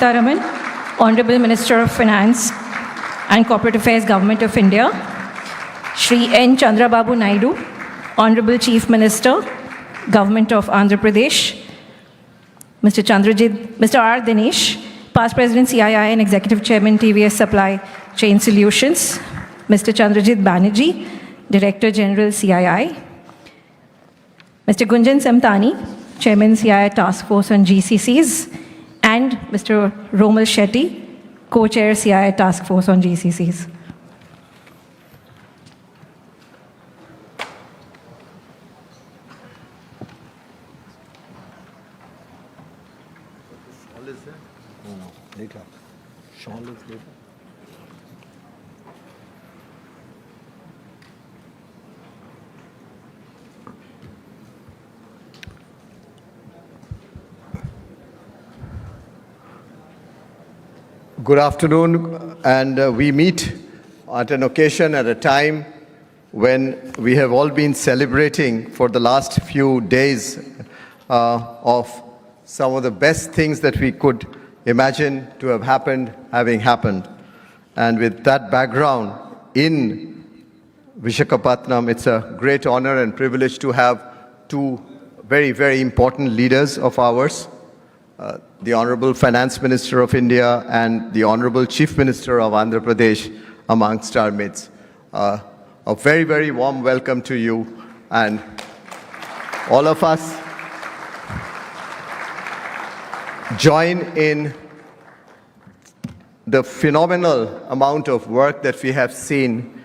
Sitaraman, Honorable Minister of Finance and Corporate Affairs, Government of India, Shri N. Chandrababu Naidu, Honorable Chief Minister, Government of Andhra Pradesh, Mr. R. Dinesh, Past President CII and Executive Chairman TVS Supply Chain Solutions, Mr. Chandrajit Banerjee, Director General CII, Mr. Gunjan Samtani, Chairman CII Task Force on GCCs, and Mr. Romal Shetty, Co-Chair CII Task Force on GCCs. Shawl is there? No, later. Shawl is later. Good afternoon, and we meet at an occasion, at a time when we have all been celebrating for the last few days of some of the best things that we could imagine to have happened, having happened. And with that background in Visakhapatnam, it's a great honor and privilege to have two very, very important leaders of ours, the Honorable Finance Minister of India and the Honorable Chief Minister of Andhra Pradesh amongst our midst. A very, very warm welcome to you, and all of us join in the phenomenal amount of work that we have seen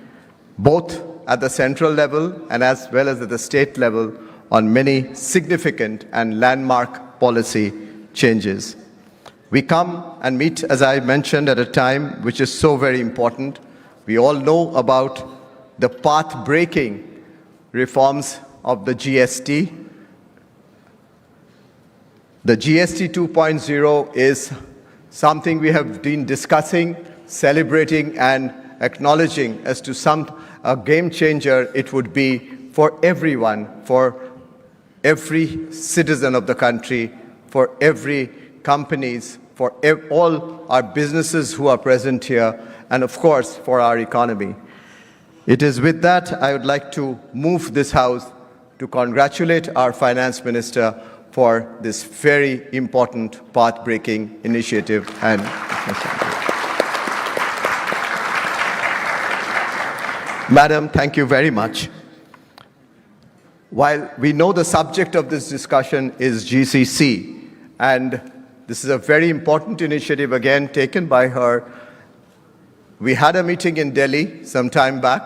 both at the central level and as well as at the state level on many significant and landmark policy changes. We come and meet, as I mentioned, at a time which is so very important. We all know about the path-breaking reforms of the GST. The GST 2.0 is something we have been discussing, celebrating, and acknowledging as to a game changer it would be for everyone, for every citizen of the country, for every companies, for all our businesses who are present here, and of course for our economy. It is with that I would like to move this House to congratulate our Finance Minister for this very important path-breaking initiative. And Madam, thank you very much. While we know the subject of this discussion is GCC, and this is a very important initiative again taken by her, we had a meeting in Delhi some time back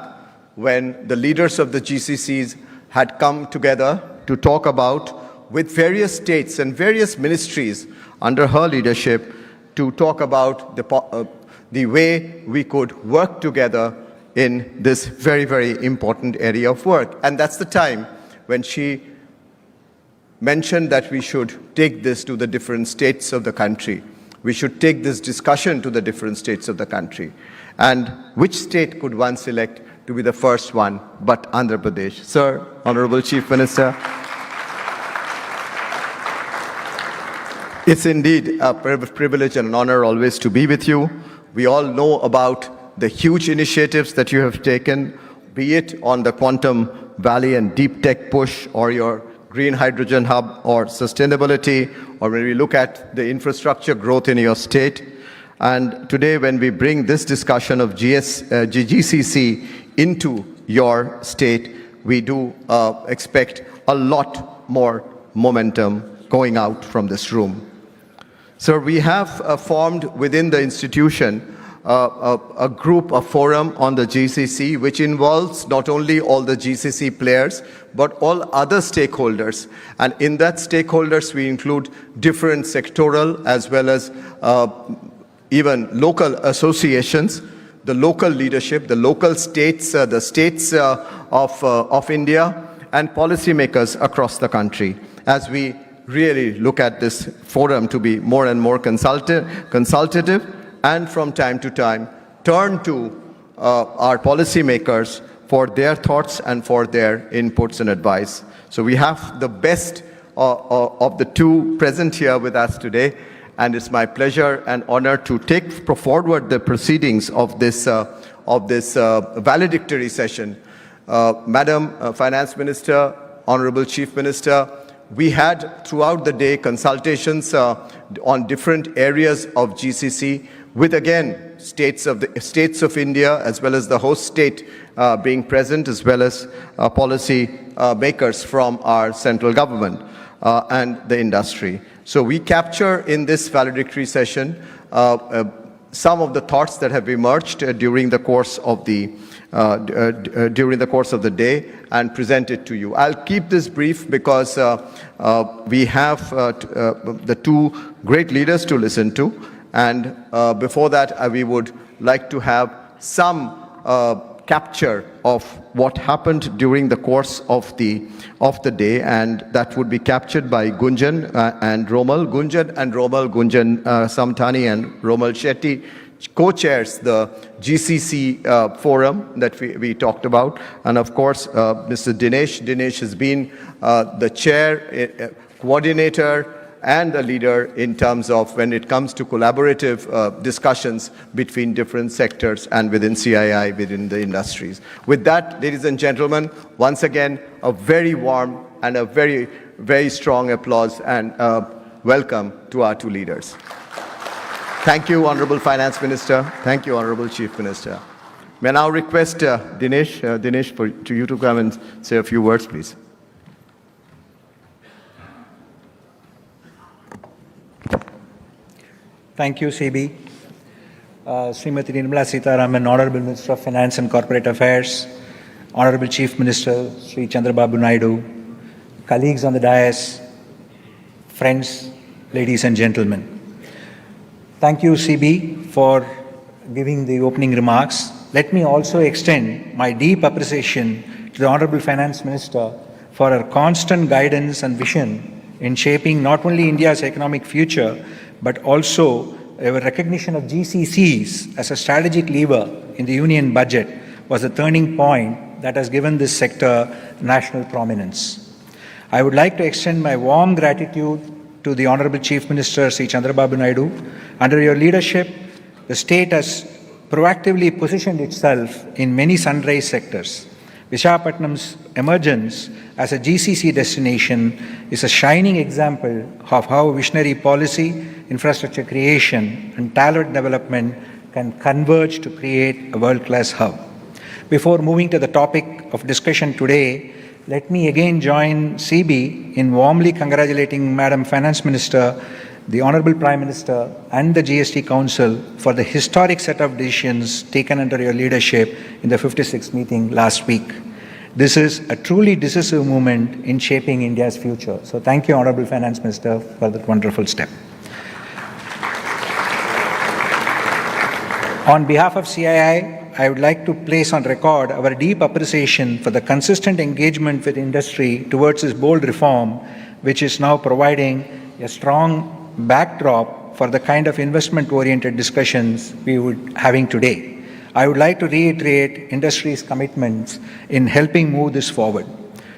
when the leaders of the GCCs had come together to talk about, with various states and various ministries under her leadership, to talk about the way we could work together in this very, very important area of work. And that's the time when she mentioned that we should take this to the different states of the country. We should take this discussion to the different states of the country. And which state could one select to be the first one but Andhra Pradesh? Sir, Honorable Chief Minister, it's indeed a privilege and an honor always to be with you. We all know about the huge initiatives that you have taken, be it on the Quantum Valley and deep tech push, or your green hydrogen hub, or sustainability, or when we look at the infrastructure growth in your state. And today, when we bring this discussion of GCC into your state, we do expect a lot more momentum going out from this room. So we have formed within the institution a group, a forum on the GCC, which involves not only all the GCC players, but all other stakeholders. And in that stakeholders, we include different sectoral as well as even local associations, the local leadership, the local states, the states of India, and policymakers across the country, as we really look at this forum to be more and more consultative, and from time to time turn to our policymakers for their thoughts and for their inputs and advice. So we have the best of the two present here with us today, and it's my pleasure and honor to take forward the proceedings of this valedictory session. Madam Finance Minister, Honorable Chief Minister, we had throughout the day consultations on different areas of GCC with, again, states of India as well as the host state being present, as well as policy makers from our central government and the industry. So we capture in this valedictory session some of the thoughts that have emerged during the course of the day and present it to you. I'll keep this brief because we have the two great leaders to listen to, and before that we would like to have some capture of what happened during the course of the day, and that would be captured by Gunjan and Romal. Gunjan Samtani and Romal Shetty co-chairs the GCC forum that we talked about, and of course Mr. Dinesh has been the chair, coordinator and a leader in terms of when it comes to collaborative discussions between different sectors and within CII, within the industries. With that, ladies and gentlemen, once again, a very warm and a very, very strong applause and welcome to our two leaders. Thank you, Honorable Finance Minister. Thank you, Honorable Chief Minister. May I now request Dinesh, for you to come and say a few words, please. Thank you, CB. Srimati Nirmala Sitharaman, Honorable Minister of Finance and Corporate Affairs, Honorable Chief Minister Sri Chandrababu Naidu, colleagues on the dais, friends, ladies and gentlemen. Thank you, CB, for giving the opening remarks. Let me also extend my deep appreciation to the Honorable Finance Minister for her constant guidance and vision in shaping not only India's economic future, but also a recognition of GCCs as a strategic lever in the union budget was a turning point that has given this sector national prominence. I would like to extend my warm gratitude to the Honorable Chief Minister Sri Chandrababu Naidu. Under your leadership, the state has proactively positioned itself in many sunrise sectors. Visakhapatnam's emergence as a GCC destination is a shining example of how visionary policy, infrastructure creation, and talent development can converge to create a world-class hub. Before moving to the topic of discussion today, let me again join CB in warmly congratulating Madam Finance Minister, the Honorable Prime Minister, and the GST Council for the historic set of decisions taken under your leadership in the 56th meeting last week. This is a truly decisive moment in shaping India's future. So thank you, Honorable Finance Minister, for that wonderful step. On behalf of CII, I would like to place on record our deep appreciation for the consistent engagement with industry towards this bold reform, which is now providing a strong backdrop for the kind of investment-oriented discussions we would having today. I would like to reiterate industry's commitments in helping move this forward.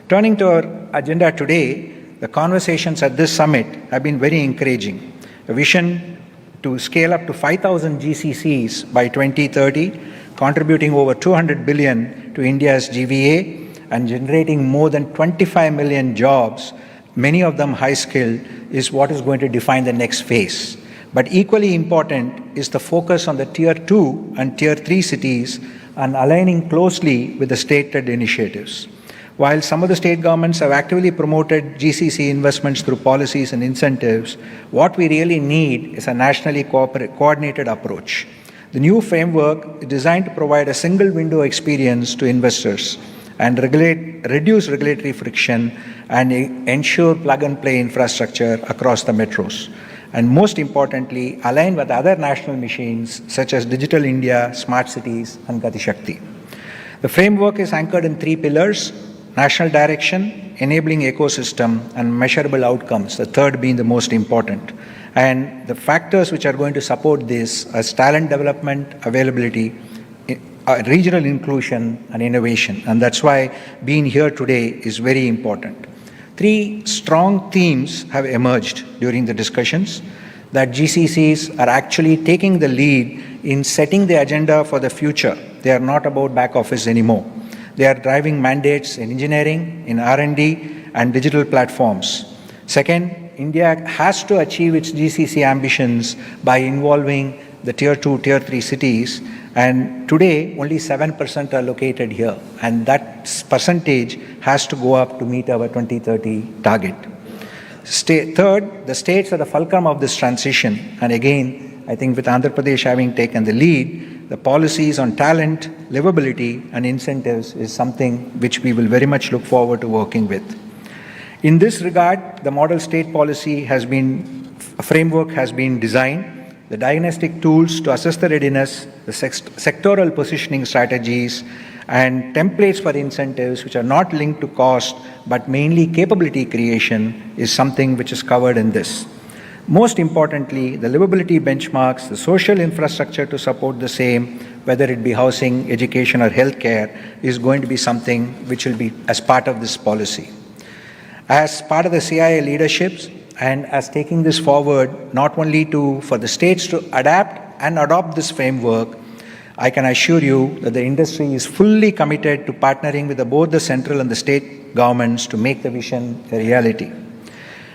Turning to our agenda today, the conversations at this summit have been very encouraging. A vision to scale up to 5,000 GCCs by 2030, contributing over 200 billion to India's GVA and generating more than 25 million jobs, many of them high-skilled, is what is going to define the next phase. But equally important is the focus on the Tier 2 and Tier 3 cities and aligning closely with the state-led initiatives. While some of the state governments have actively promoted GCC investments through policies and incentives, what we really need is a nationally coordinated approach. The new framework is designed to provide a single window experience to investors and reduce regulatory friction and ensure plug-and-play infrastructure across the metros. And most importantly, align with other national machines such as Digital India, Smart Cities, and Gati Shakti. The framework is anchored in 3 pillars: national direction, enabling ecosystem, and measurable outcomes, the third being the most important. And the factors which are going to support this are talent development, availability, regional inclusion, and innovation. And that's why being here today is very important. 3 strong themes have emerged during the discussions. that GCCs are actually taking the lead in setting the agenda for the future. They are not about back office anymore. They are driving mandates in engineering, in R&D, and digital platforms. Second, India has to achieve its GCC ambitions by involving the tier 2, tier 3 cities, and today only 7% are located here, and that percentage has to go up to meet our 2030 target. Third, the states are the fulcrum of this transition, and again, I think with Andhra Pradesh having taken the lead, the policies on talent, livability, and incentives is something which we will very much look forward to working with. In this regard, the model state policy framework has been designed. The diagnostic tools to assess the readiness, the sectoral positioning strategies, and templates for incentives which are not linked to cost but mainly capability creation is something which is covered in this. Most importantly, the livability benchmarks, the social infrastructure to support the same, whether it be housing, education, or healthcare, is going to be something which will be as part of this policy. As part of the CIA leaderships and as taking this forward, not only for the states to adapt and adopt this framework, I can assure you that the industry is fully committed to partnering with both the central and the state governments to make the vision a reality.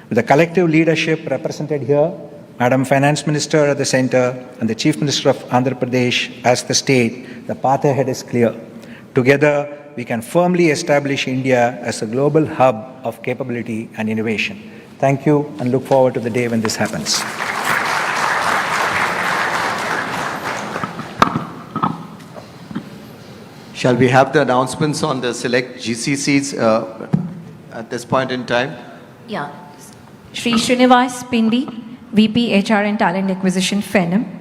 With the collective leadership represented here, Madam Finance Minister at the center and the Chief Minister of Andhra Pradesh as the state, the path ahead is clear. Together, we can firmly establish India as a global hub of capability and innovation. Thank you, and look forward to the day when this happens. Shall we have the announcements on the select GCCs at this point in time? Yeah. Shri Srinivas Pindi, VP HR and Talent Acquisition, FENM.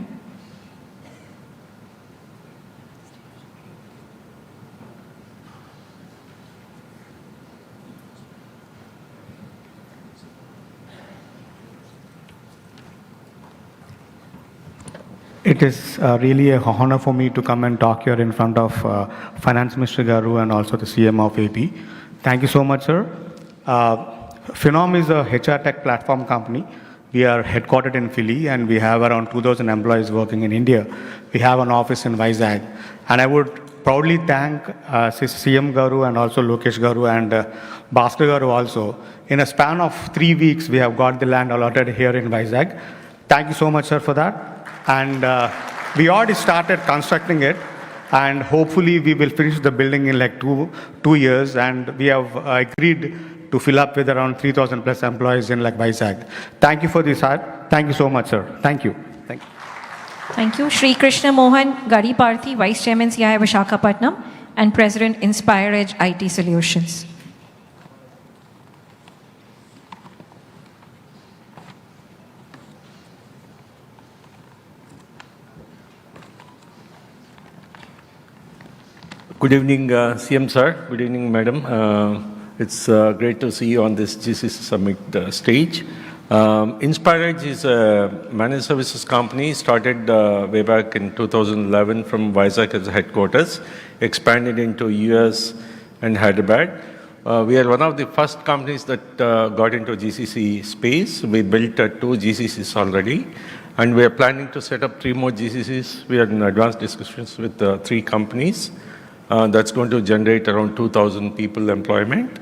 It is really an honor for me to come and talk here in front of Finance Minister Garu and also the CM of AP. Thank you so much, sir. Phenom is a HR tech platform company. We are headquartered in Philly and we have around 2,000 employees working in India. We have an office in Vizag. And I would proudly thank CM Garu and also Lokesh Garu and Bhaskar Garu also. In a span of 3 weeks, we have got the land allotted here in Vizag. Thank you so much, sir, for that. And we already started constructing it, and hopefully we will finish the building in like two years, and we have agreed to fill up with around 3,000 plus employees in like Vizag. Thank you for this, sir. Thank you so much, sir. Thank you. Thank you. Thank you. Shri Krishna Mohan Gariparthi, Vice Chairman CII Visakhapatnam and President Inspire Edge IT Solutions. Good evening, CM sir. Good evening, madam. It's great to see you on this GCC Summit stage. Inspire Edge is a managed services company started way back in 2011 from Vizag as headquarters, expanded into US and Hyderabad. We are one of the first companies that got into GCC space. We built 2 GCCs already, and we are planning to set up 3 more GCCs. We are in advanced discussions with 3 companies. That's going to generate around 2,000 people employment,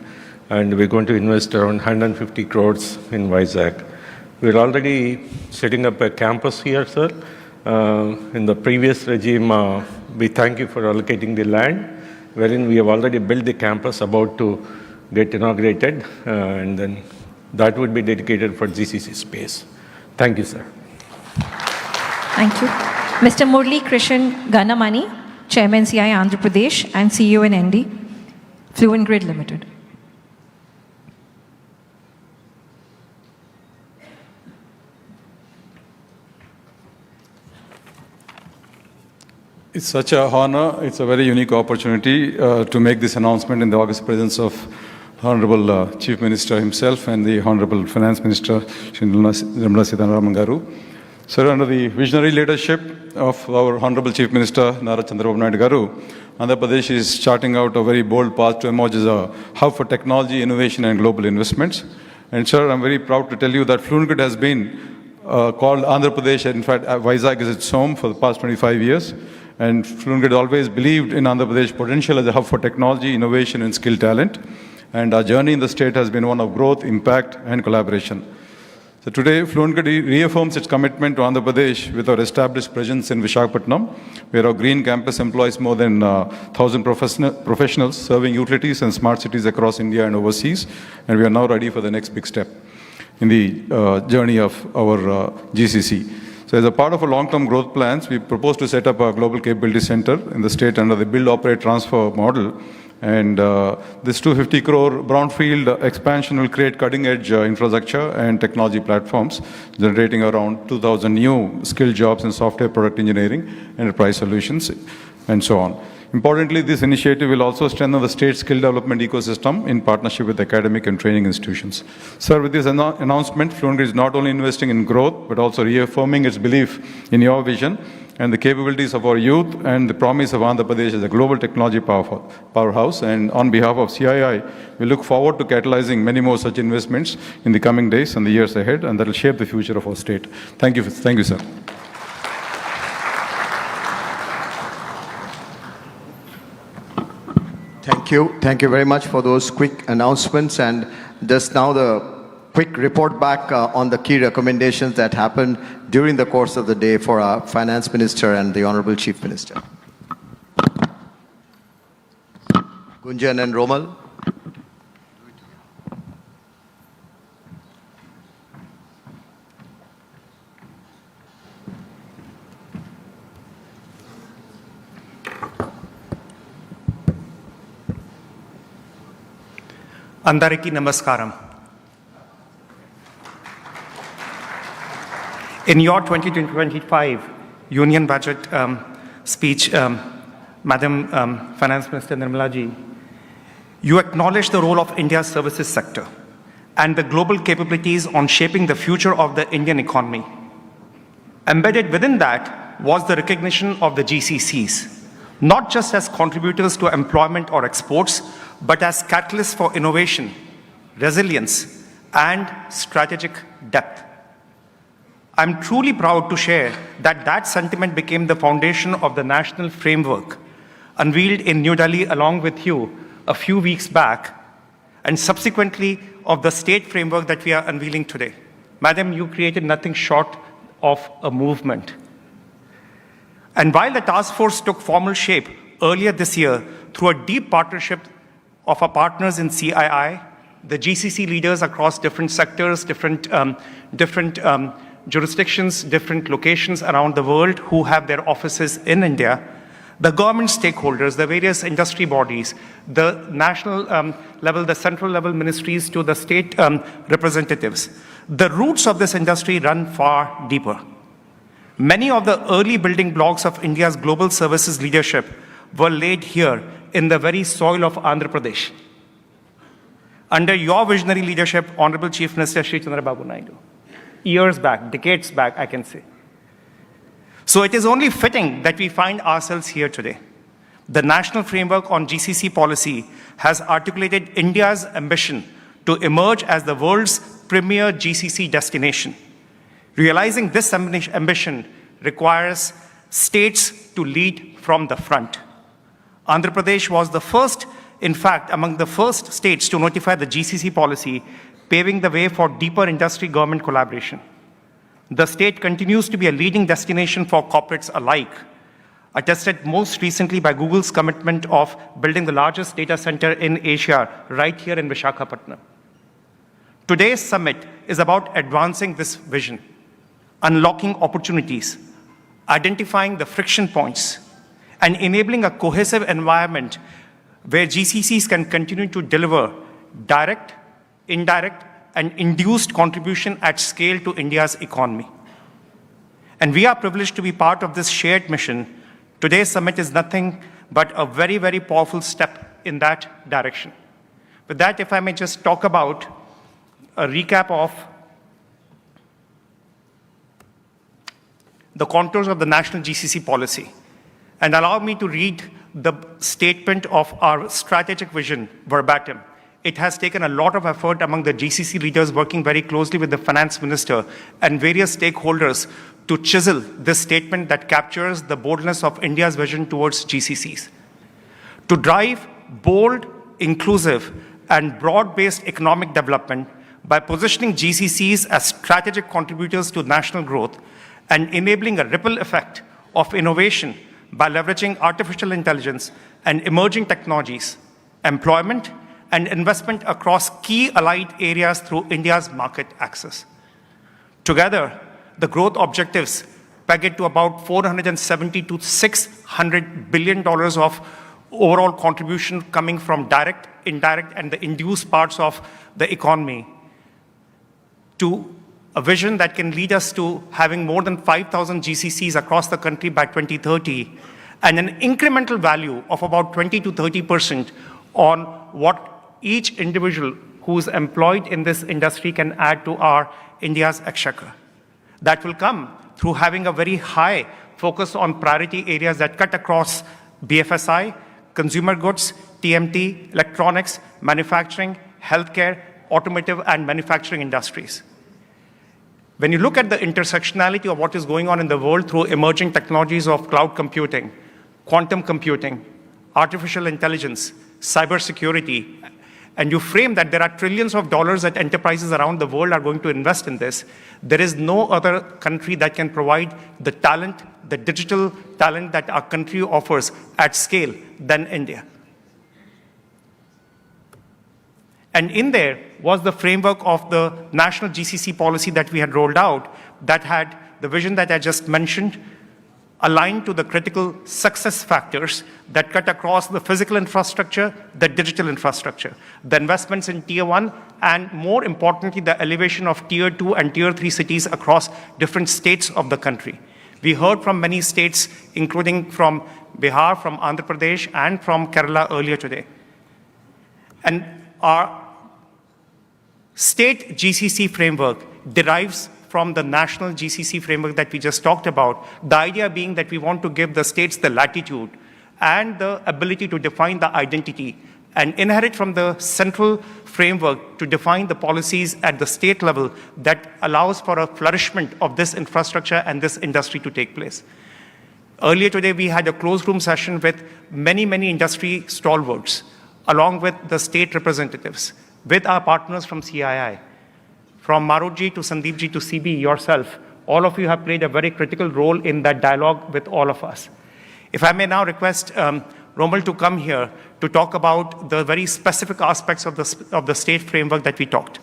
and we're going to invest around 150 crores in Vizag. We're already setting up a campus here, sir. In the previous regime, we thank you for allocating the land, wherein we have already built the campus about to get inaugurated, and then that would be dedicated for GCC space. Thank you, sir. Thank you. Mr. Murli Krishan Ganamani, Chairman CI Andhra Pradesh and CEO and ND, Fluent Grid Limited. It's such an honor. It's a very unique opportunity to make this announcement in the august presence of Honorable Chief Minister himself and the Honorable Finance Minister, Nirmala Sitharaman Garu. Sir, under the visionary leadership of our Honorable Chief Minister, Nara Chandrababu Naidu Garu, Andhra Pradesh is charting out a very bold path to emerge as a hub for technology, innovation and global investments. And sir, I'm very proud to tell you that Fluent Grid has been called Andhra Pradesh. In fact, Vizag is its home for the past 25 years. And FluentGrid always believed in Andhra Pradesh potential as a hub for technology, innovation, and skill talent. And our journey in the state has been one of growth, impact, and collaboration. So today, FluentGrid reaffirms its commitment to Andhra Pradesh with our established presence in Visakhapatnam, where our green campus employs more than 1,000 professionals serving utilities and smart cities across India and overseas. And we are now ready for the next big step in the journey of our GCC. So as a part of our long-term growth plans, we propose to set up a global capability center in the state under the build, operate, transfer model. And this 250 crore brownfield expansion will create cutting-edge infrastructure and technology platforms, generating around 2,000 new skilled jobs in software, product engineering, enterprise solutions, and so on. Importantly, this initiative will also strengthen the state skill development ecosystem in partnership with academic and training institutions. Sir, with this announcement, FluentGrid is not only investing in growth, but also reaffirming its belief in your vision and the capabilities of our youth and the promise of Andhra Pradesh as a global technology powerhouse. And on behalf of CII, we look forward to catalyzing many more such investments in the coming days and the years ahead, and that will shape the future of our state. Thank you, sir. Thank you very much for those quick announcements. And just now the quick report back on the key recommendations that happened during the course of the day for our Finance Minister and the Honorable Chief Minister. Gunjan and Romal. Andariki Namaskaram. In your 2025 Union Budget speech, Madam Finance Minister Nirmala Ji, you acknowledged the role of India's services sector and the global capabilities on shaping the future of the Indian economy. Embedded within that was the recognition of the GCCs, not just as contributors to employment or exports, but as catalysts for innovation, resilience, and strategic depth. I'm truly proud to share that that sentiment became the foundation of the national framework unveiled in New Delhi along with you a few weeks back, and subsequently of the state framework that we are unveiling today. Madam, you created nothing short of a movement. And while the task force took formal shape earlier this year through a deep partnership of our partners in CII, the GCC leaders across different sectors, different jurisdictions, different locations around the world who have their offices in India, the government stakeholders, the various industry bodies, the national level, the central level ministries to the state representatives. The roots of this industry run far deeper. Many of the early building blocks of India's global services leadership were laid here in the very soil of Andhra Pradesh. Under your visionary leadership, Honorable Chief Minister Shri Chandrababu Naidu, years back, decades back, I can say. So it is only fitting that we find ourselves here today. The National Framework on GCC Policy has articulated India's ambition to emerge as the world's premier GCC destination. Realizing this ambition requires states to lead from the front. Andhra Pradesh was the first, in fact, among the first states to notify the GCC policy, paving the way for deeper industry-government collaboration. The state continues to be a leading destination for corporates alike, attested most recently by Google's commitment of building the largest data center in Asia right here in Visakhapatnam. Today's summit is about advancing this vision, unlocking opportunities, identifying the friction points, and enabling a cohesive environment where GCCs can continue to deliver direct, indirect, and induced contribution at scale to India's economy. And we are privileged to be part of this shared mission. Today's summit is nothing but a very, very powerful step in that direction. With that, if I may just talk about a recap of the contours of the national GCC policy. And allow me to read the statement of our strategic vision verbatim it has taken a lot of effort among the GCC leaders working very closely with the finance minister and various stakeholders to chisel this statement that captures the boldness of India's vision towards GCCs. To drive bold, inclusive, and broad-based economic development by positioning GCCs as strategic contributors to national growth and enabling a ripple effect of innovation by leveraging artificial intelligence and emerging technologies, employment, and investment across key allied areas through India's market access. Together, the growth objectives peg it to about 470 to 600 billion dollars of overall contribution coming from direct, indirect, and the induced parts of the economy, to a vision that can lead us to having more than 5,000 GCCs across the country by 2030, and an incremental value of about 20 to 30% on what each individual who's employed in this industry can add to our India's exchequer. That will come through having a very high focus on priority areas that cut across BFSI, consumer goods, TMT, electronics, manufacturing, healthcare, automotive, and manufacturing industries. When you look at the intersectionality of what is going on in the world through emerging technologies of cloud computing, quantum computing, artificial intelligence, cybersecurity, and you frame that there are trillions of dollars that enterprises around the world are going to invest in this, there is no other country that can provide the talent, the digital talent that our country offers at scale than India. And in there was the framework of the national GCC policy that we had rolled out that had the vision that I just mentioned, aligned to the critical success factors that cut across the physical infrastructure, the digital infrastructure, the investments in Tier 1, and more importantly, the elevation of Tier 2 and Tier 3 cities across different states of the country. We heard from many states, including from Bihar, from Andhra Pradesh, and from Kerala earlier today. And our state GCC framework derives from the national GCC framework that we just talked about, the idea being that we want to give the states the latitude and the ability to define the identity and inherit from the central framework to define the policies at the state level that allows for a flourishment of this infrastructure and this industry to take place. Earlier today, we had a closed room session with many industry stalwarts, along with the state representatives, with our partners from CII. From Marutji to Sandeepji to CB, yourself, all of you have played a very critical role in that dialogue with all of us. If I may now request Romal to come here to talk about the very specific aspects of the state framework that we talked.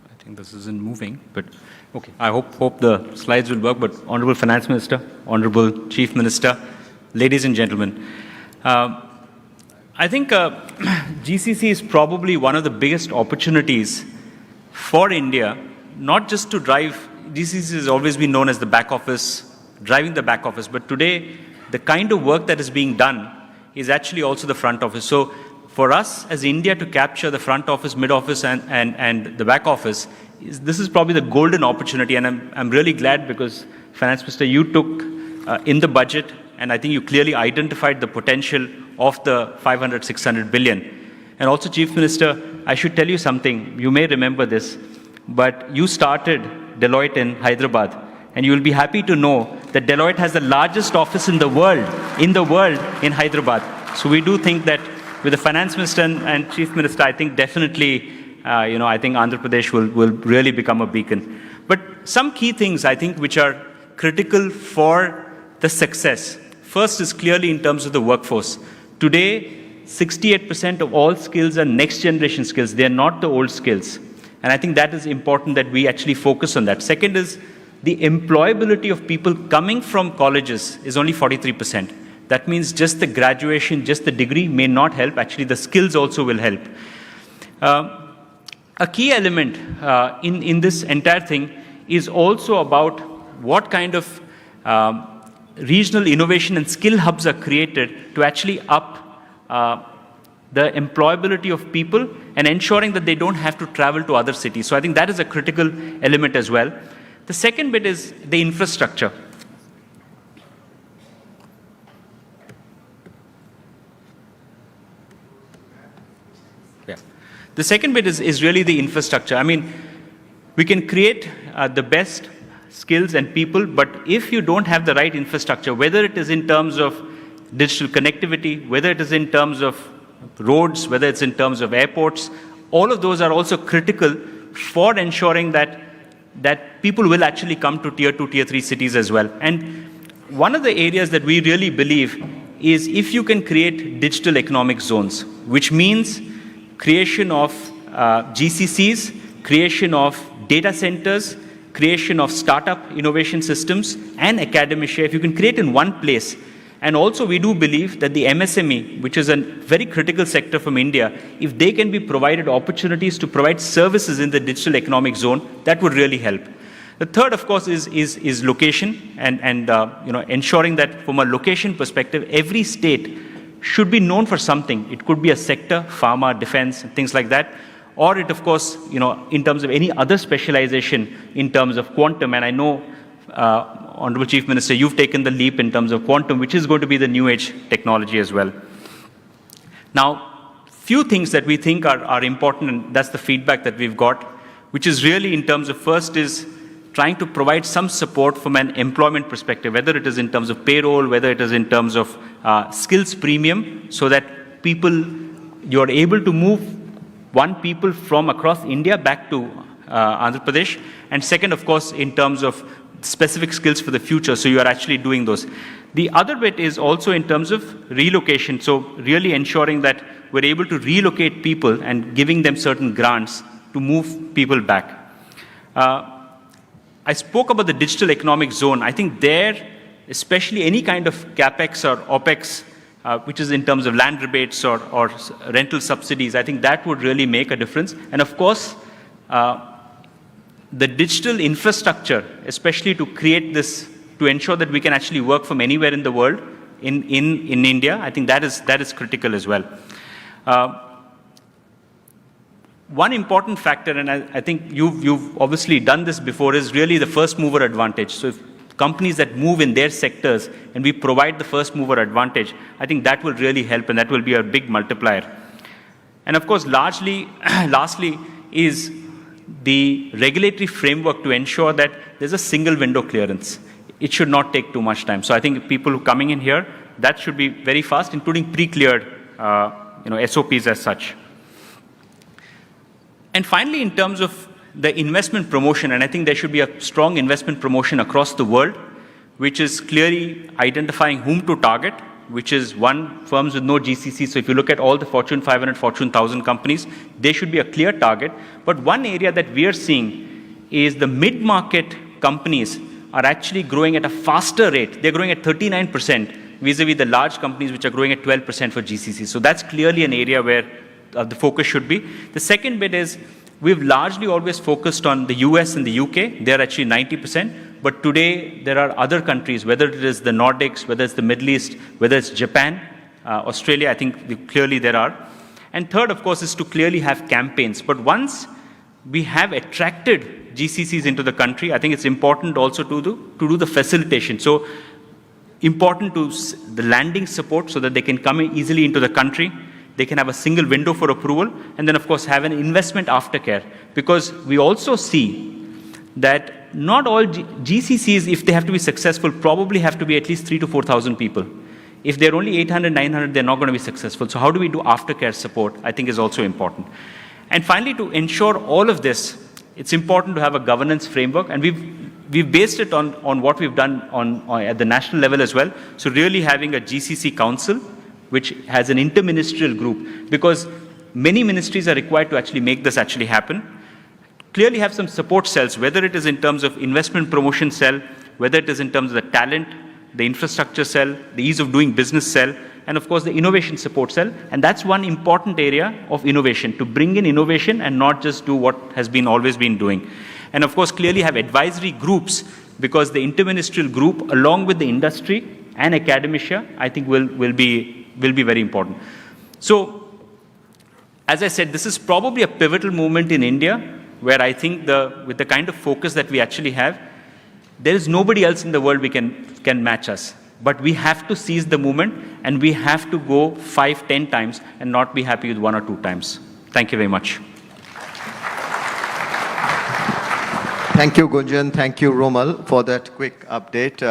I think this isn't moving, but okay. I hope the slides will work. But Honorable Finance Minister, Honorable Chief Minister, ladies and gentlemen, I think GCC is probably one of the biggest opportunities for India, not just to drive. GCC has always been known as the back office, driving the back office, but today the kind of work that is being done is actually also the front office. So for us as India to capture the front office, mid office, and the back office, this is probably the golden opportunity. And I'm really glad because, Finance Minister, you took in the budget, and I think you clearly identified the potential of the 500, 600 billion. And also, Chief Minister, I should tell you something. You may remember this, but you started Deloitte in Hyderabad. And you will be happy to know that Deloitte has the largest office in the world in Hyderabad. So we do think that with the Finance Minister and Chief Minister, I think definitely, I think Andhra Pradesh will really become a beacon. But some key things, I think, which are critical for the success. First is clearly in terms of the workforce. Today, 68% of all skills are next generation skills. They are not the old skills. And I think that is important that we actually focus on that. Second is the employability of people coming from colleges is only 43%. That means just the graduation, just the degree may not help. Actually, the skills also will help. A key element in this entire thing is also about what kind of regional innovation and skill hubs are created to actually up the employability of people, and ensuring that they don't have to travel to other cities. So I think that is a critical element as well. The second bit is the infrastructure. Yeah. The second bit is really the infrastructure. I mean, we can create the best skills and people, but if you don't have the right infrastructure, whether it is in terms of digital connectivity, whether it is in terms of roads, whether it's in terms of airports, all of those are also critical for ensuring that people will actually come to tier 2, tier 3 cities as well. And one of the areas that we really believe is if you can create digital economic zones, which means creation of GCCs, creation of data centers, creation of startup innovation systems, and academia, if you can create in one place. And also we do believe that the MSME, which is a very critical sector from India, if they can be provided opportunities to provide services in the digital economic zone, that would really help. The third, of course, is location and ensuring that from a location perspective, every state should be known for something. It could be a sector, pharma, defense, things like that. Or it, of course, in terms of any other specialization in terms of quantum. And I know, Honorable Chief Minister, you've taken the leap in terms of quantum, which is going to be the new age technology as well. Now, few things that we think are important, and that's the feedback that we've got, which is really in terms of first is trying to provide some support from an employment perspective, whether it is in terms of payroll, whether it is in terms of skills premium, so that you're able to move people from across India back to Andhra Pradesh. And second, of course, in terms of specific skills for the future, so you are actually doing those. The other bit is also in terms of relocation, so really ensuring that we're able to relocate people and giving them certain grants to move people back. I spoke about the digital economic zone. I think there, especially any kind of CapEx or OpEx, which is in terms of land rebates or rental subsidies, I think that would really make a difference. And of course, the digital infrastructure, especially to create this, to ensure that we can actually work from anywhere in the world, in India, I think that is critical as well. One important factor, and I think you've obviously done this before, is really the first mover advantage. So if companies that move in their sectors and we provide the first mover advantage, I think that will really help, and that will be a big multiplier. And of course, lastly is the regulatory framework to ensure that there's a single window clearance. It should not take too much time. So I think people who are coming in here, that should be very fast, including pre-cleared SOPs as such. And finally, in terms of the investment promotion, and I think there should be a strong investment promotion across the world, which is clearly identifying whom to target, which is one, firms with no GCC. So if you look at all the Fortune 500, Fortune 1000 companies, they should be a clear target. But one area that we are seeing is the mid-market companies are actually growing at a faster rate. They're growing at 39% vis-a-vis the large companies, which are growing at 12% for GCC. So that's clearly an area where the focus should be. The second bit is we've largely always focused on the US and the UK. They're actually 90%. But today, there are other countries, whether it is the Nordics, whether it's the Middle East, whether it's Japan, Australia, I think clearly there are. And third, of course, is to clearly have campaigns. But once we have attracted GCCs into the country, I think it's important also to do the facilitation. So important to the landing support so that they can come easily into the country. They can have a single window for approval. And then, of course, have an investment aftercare. Because we also see that not all GCCs, if they have to be successful, probably have to be at least 3,000 to 4,000 people. If they're only 800, 900, they're not going to be successful. So how do we do aftercare support, I think is also important. And finally, to ensure all of this, it's important to have a governance framework. And we've based it on what we've done at the national level as well. So really having a GCC council, which has an interministerial group, because many ministries are required to actually make this actually happen. Clearly have some support cells, whether it is in terms of investment promotion cell, whether it is in terms of the talent, the infrastructure cell, the ease of doing business cell, and of course the innovation support cell. And that's one important area of innovation, to bring in innovation and not just do what has been always been doing. And of course clearly have advisory groups, because the interministerial group along with the industry and academia, I think will be very important. So as I said, this is probably a pivotal moment in India where I think with the kind of focus that we actually have, there is nobody else in the world can match us. But we have to seize the moment and we have to go 5, 10 times and not be happy with 1 or 2 times. Thank you very much. Thank you, Gunjan. Thank you, Romal, for that quick update.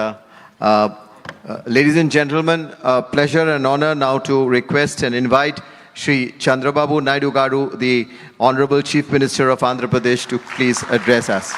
Ladies and gentlemen, a pleasure and honor now to request and invite Shri Chandrababu Naidu Garu, the Honorable Chief Minister of Andhra Pradesh, to please address us.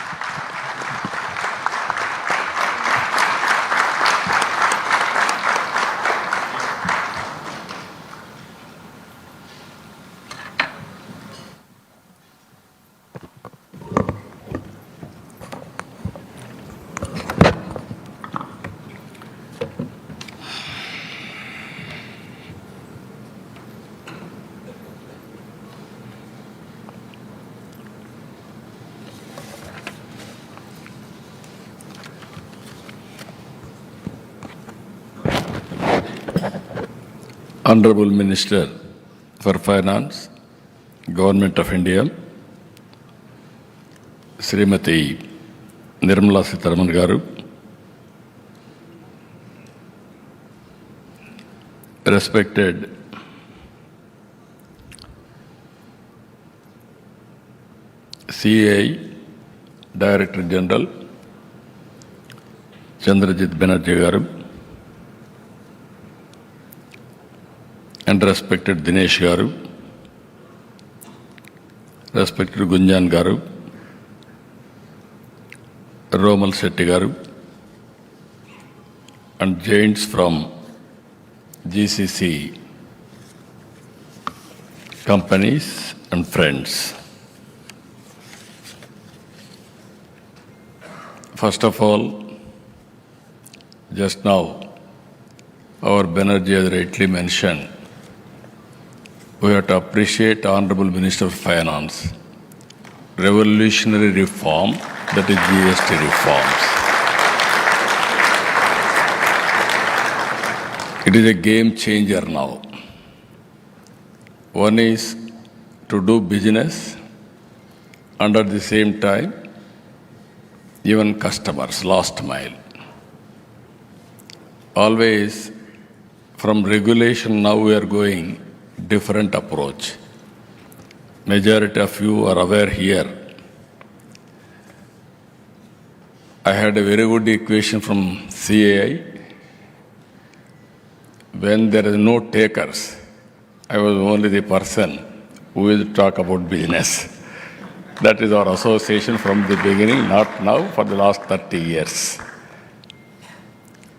Honorable Minister for Finance, Government of India, Srimati Nirmala Sitharaman Garu, respected CAI Director General Chandrajit Banerjee Garu, and respected Dinesh Garu, respected Gunjan Garu, Romal Shetty Garu, and giants from GCC companies and friends. First of all, just now, our Banerjee has rightly mentioned, we have to appreciate Honorable Minister of Finance, revolutionary reform, that is GST reforms. It is a game changer now. One is to do business and at the same time, even customers, last mile. Always from regulation now we are going different approach. Majority of you are aware here. I had a very good equation from CAI. When there is no takers, I was only the person who will talk about business. That is our association from the beginning, not now, for the last 30 years.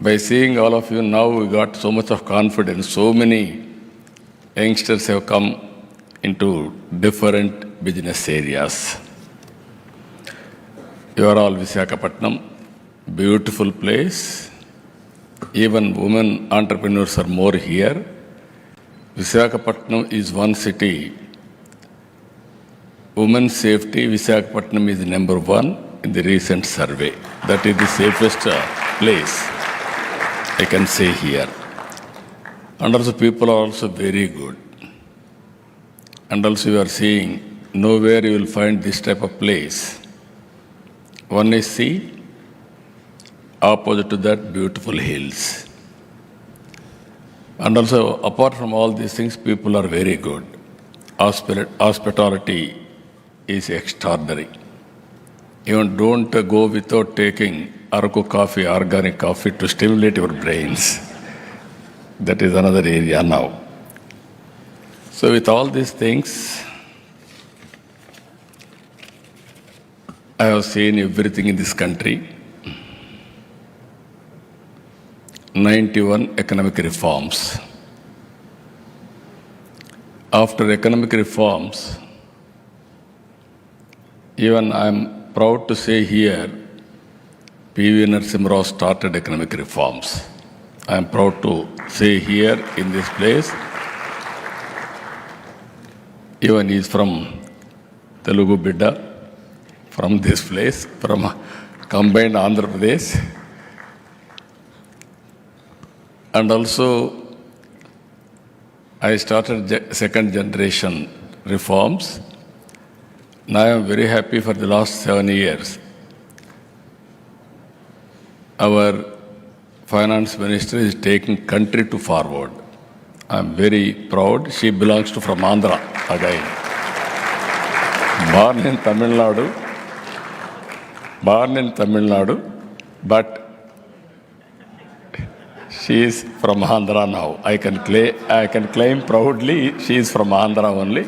By seeing all of you now, we got so much of confidence, so many youngsters have come into different business areas. You are all Visakhapatnam, beautiful place. Even women entrepreneurs are more here. Visakhapatnam is one city. Women's safety, Visakhapatnam is number 1 in the recent survey. That is the safest place, I can say here. And also people are also very good. And also you are seeing, nowhere you will find this type of place. One is sea, opposite to that, beautiful hills. And also, apart from all these things, people are very good. Hospitality is extraordinary. Even don't go without taking Araku coffee, organic coffee to stimulate your brains. That is another area now. So with all these things, I have seen everything in this country. 91 economic reforms. After economic reforms, even I am proud to say here, P.V. Narasimha Rao started economic reforms. I am proud to say here in this place, even he is from Telugu Bidda, from this place, from combined Andhra Pradesh. And also, I started second generation reforms. Now I am very happy for the last 7 years. Our finance minister is taking country to forward. I am very proud. She belongs to from Andhra again. Born in Tamil Nadu, but she is from Andhra now. I can claim proudly she is from Andhra only.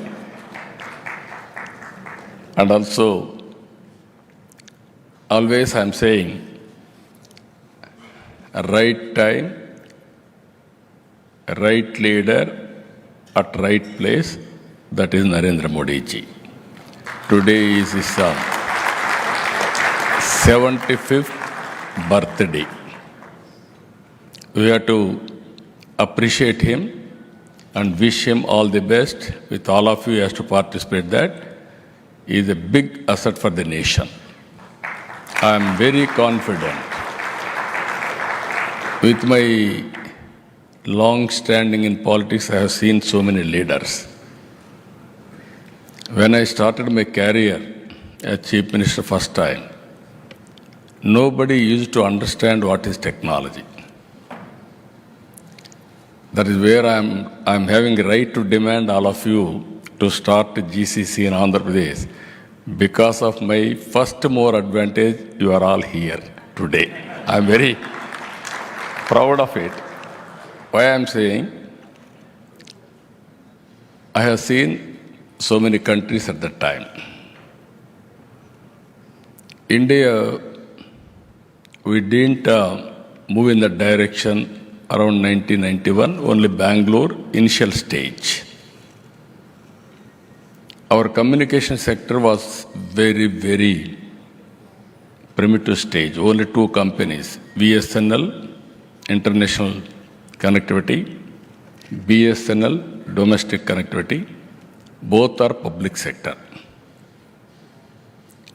And also, always I am saying, right time, right leader at right place, that is Narendra Modi ji. Today is his 75th birthday. We have to appreciate him and wish him all the best. With all of you has to participate that. He is a big asset for the nation. I am very confident. With my long standing in politics, I have seen so many leaders. When I started my career as Chief Minister first time, nobody used to understand what is technology. That is where I am having a right to demand all of you to start GCC in Andhra Pradesh. Because of my first more advantage, you are all here today. I am very proud of it. Why I am saying, I have seen so many countries at that time. India, we didn't move in that direction around 1991, only Bangalore, initial stage. Our communication sector was very, very primitive stage. Only 2 companies, BSNL, international connectivity, BSNL, domestic connectivity. Both are public sector.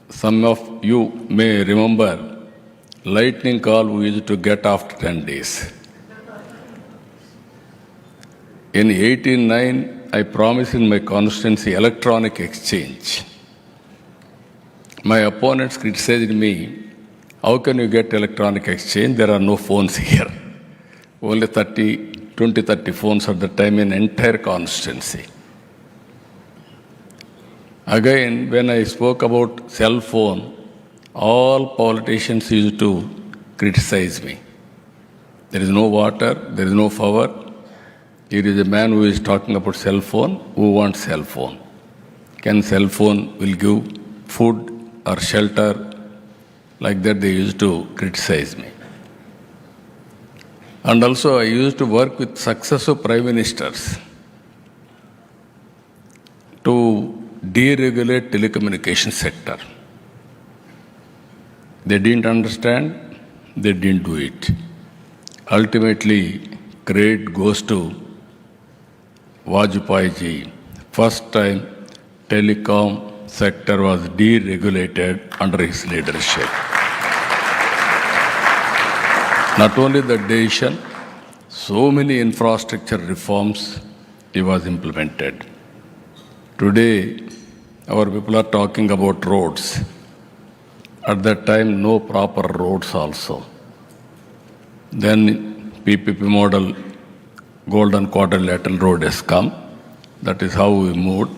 Some of you may remember lightning call we used to get after 10 days. In 1889, I promised in my constituency electronic exchange. My opponents criticized me, how can you get electronic exchange? There are no phones here. Only 20-30 phones at the time in entire constituency. Again, when I spoke about cell phone, all politicians used to criticize me. There is no water, there is no power. Here is a man who is talking about cell phone. Who wants cell phone? Can cell phone will give food or shelter? Like that they used to criticize me. And also I used to work with successive prime ministers to deregulate telecommunication sector. They didn't understand, they didn't do it. Ultimately, credit goes to Vajpayee ji. First time telecom sector was deregulated under his leadership. Not only the decision, so many infrastructure reforms he was implemented. Today, our people are talking about roads. At that time, no proper roads also. Then PPP model, Golden Quadrilateral Road has come. That is how we moved.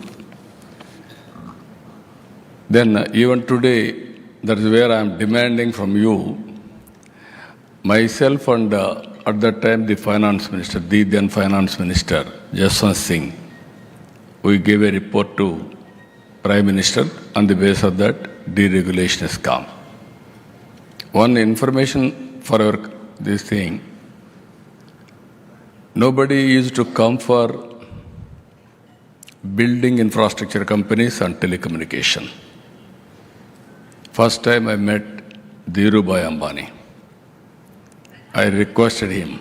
Then even today, that is where I am demanding from you, myself and at that time the finance minister, the then finance minister, Jaswant Singh, we gave a report to Prime Minister. On the basis of that, deregulation has come. One information for this thing, nobody used to come for building infrastructure companies and telecommunication. First time I met Dhirubhai Ambani. I requested him.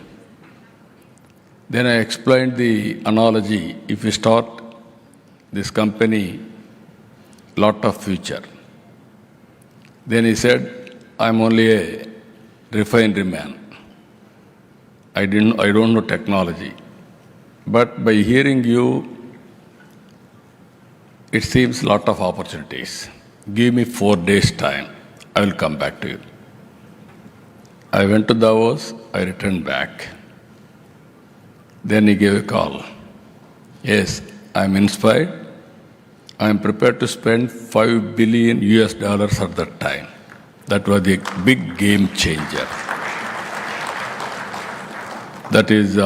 Then I explained the analogy. If you start this company, lot of future. Then he said, I'm only a refinery man. I don't know technology. But by hearing you, it seems lot of opportunities. Give me 4 days time. I will come back to you. I went to Davos. I returned back. Then he gave a call. Yes, I'm inspired. I'm prepared to spend $5 billion at that time. That was a big game changer. That is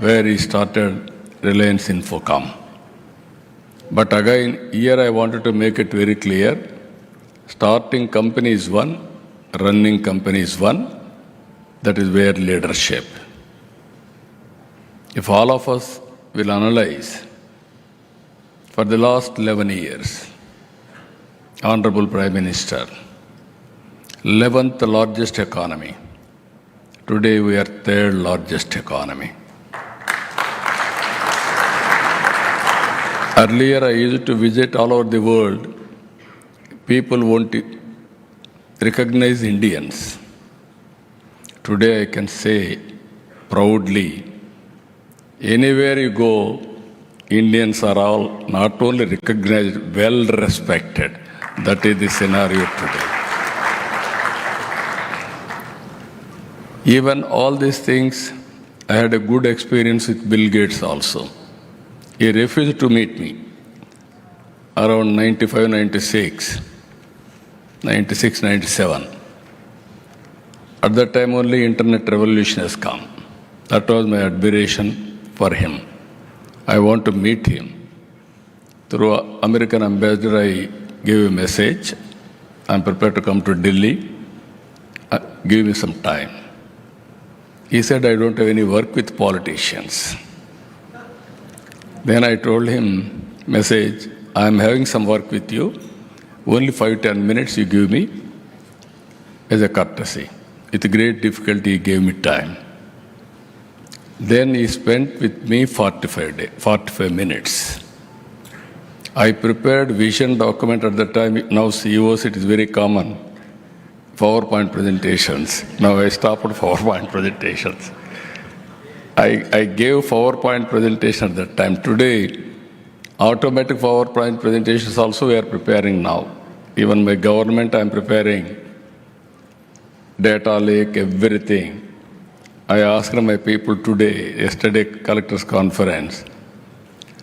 where he started Reliance Infocom. But again, here I wanted to make it very clear. Starting company is one, running company is one. That is where leadership. If all of us will analyze, for the last 11 years, Honorable Prime Minister, 11th largest economy. Today we are 3rd largest economy. Earlier I used to visit all over the world. People won't recognize Indians. Today I can say proudly, anywhere you go, Indians are all not only recognized, well respected. That is the scenario today. Even all these things, I had a good experience with Bill Gates also. He refused to meet me around 95, 96, 97. At that time only internet revolution has come. That was my admiration for him. I want to meet him. Through American ambassador, I gave a message. I'm prepared to come to Delhi. Give me some time. He said, I don't have any work with politicians. Then I told him, message, I'm having some work with you. Only 5-10 minutes you give me as a courtesy. With great difficulty, he gave me time. Then he spent with me 45 minutes. I prepared vision document at the time. Now CEOs, it is very common. PowerPoint presentations. Now I stopped at PowerPoint presentations. I gave PowerPoint presentation at that time. Today, automatic PowerPoint presentations also we are preparing now. Even my government, I am preparing data lake, everything. I asked my people today, yesterday collectors conference,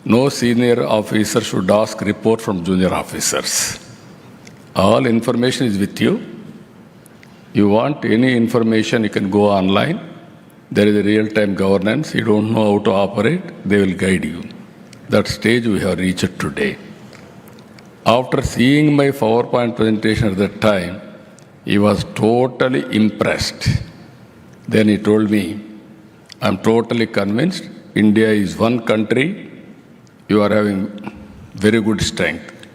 no senior officer should ask report from junior officers. All information is with you. You want any information, you can go online. There is a real-time governance. You don't know how to operate, they will guide you. That stage we have reached today. After seeing my PowerPoint presentation at that time, he was totally impressed. Then he told me, I'm totally convinced India is one country, you are having very good strength.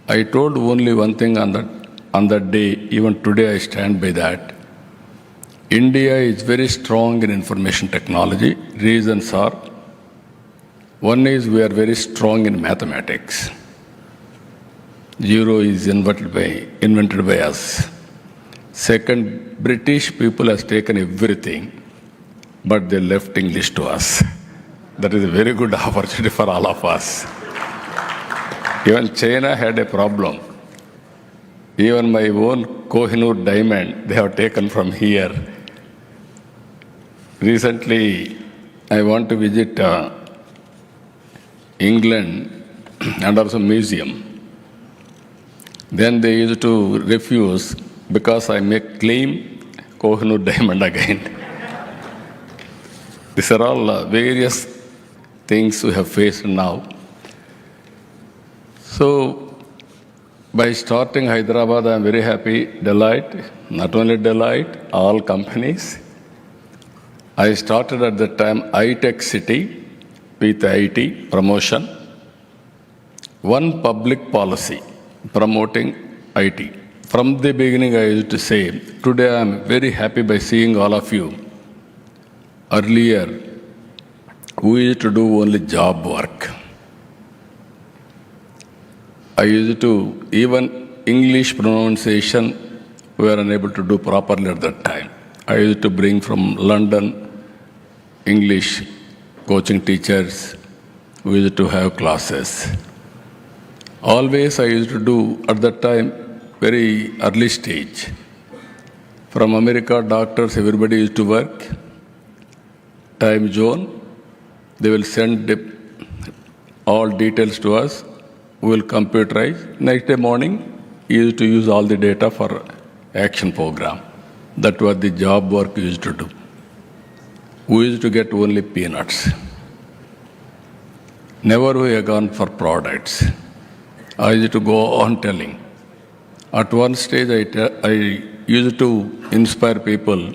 I told only one thing on that day, even today I stand by that. India is very strong in information technology. Reasons are, one is we are very strong in mathematics. Zero is invented by us. Second, British people has taken everything, but they left English to us. That is a very good opportunity for all of us. Even China had a problem. Even my own Kohinoor diamond, they have taken from here. Recently, I want to visit England and also museum. Then they used to refuse because I make claim Kohinoor diamond again. These are all various things we have faced now. So, by starting Hyderabad, I am very happy. Deloitte, not only Deloitte, all companies. I started at the time high-tech city with IT promotion. One public policy promoting IT. From the beginning, I used to say, today I am very happy by seeing all of you. Earlier, we used to do only job work. I used to, even English pronunciation, we were unable to do properly at that time. I used to bring from London English coaching teachers. We used to have classes. Always I used to do at that time, very early stage. From America, doctors, everybody used to work. Time zone, they will send all details to us. We will computerize. Next day morning, we used to use all the data for action program. That was the job work we used to do. We used to get only peanuts. Never we have gone for products. I used to go on telling. At one stage, I used to inspire people,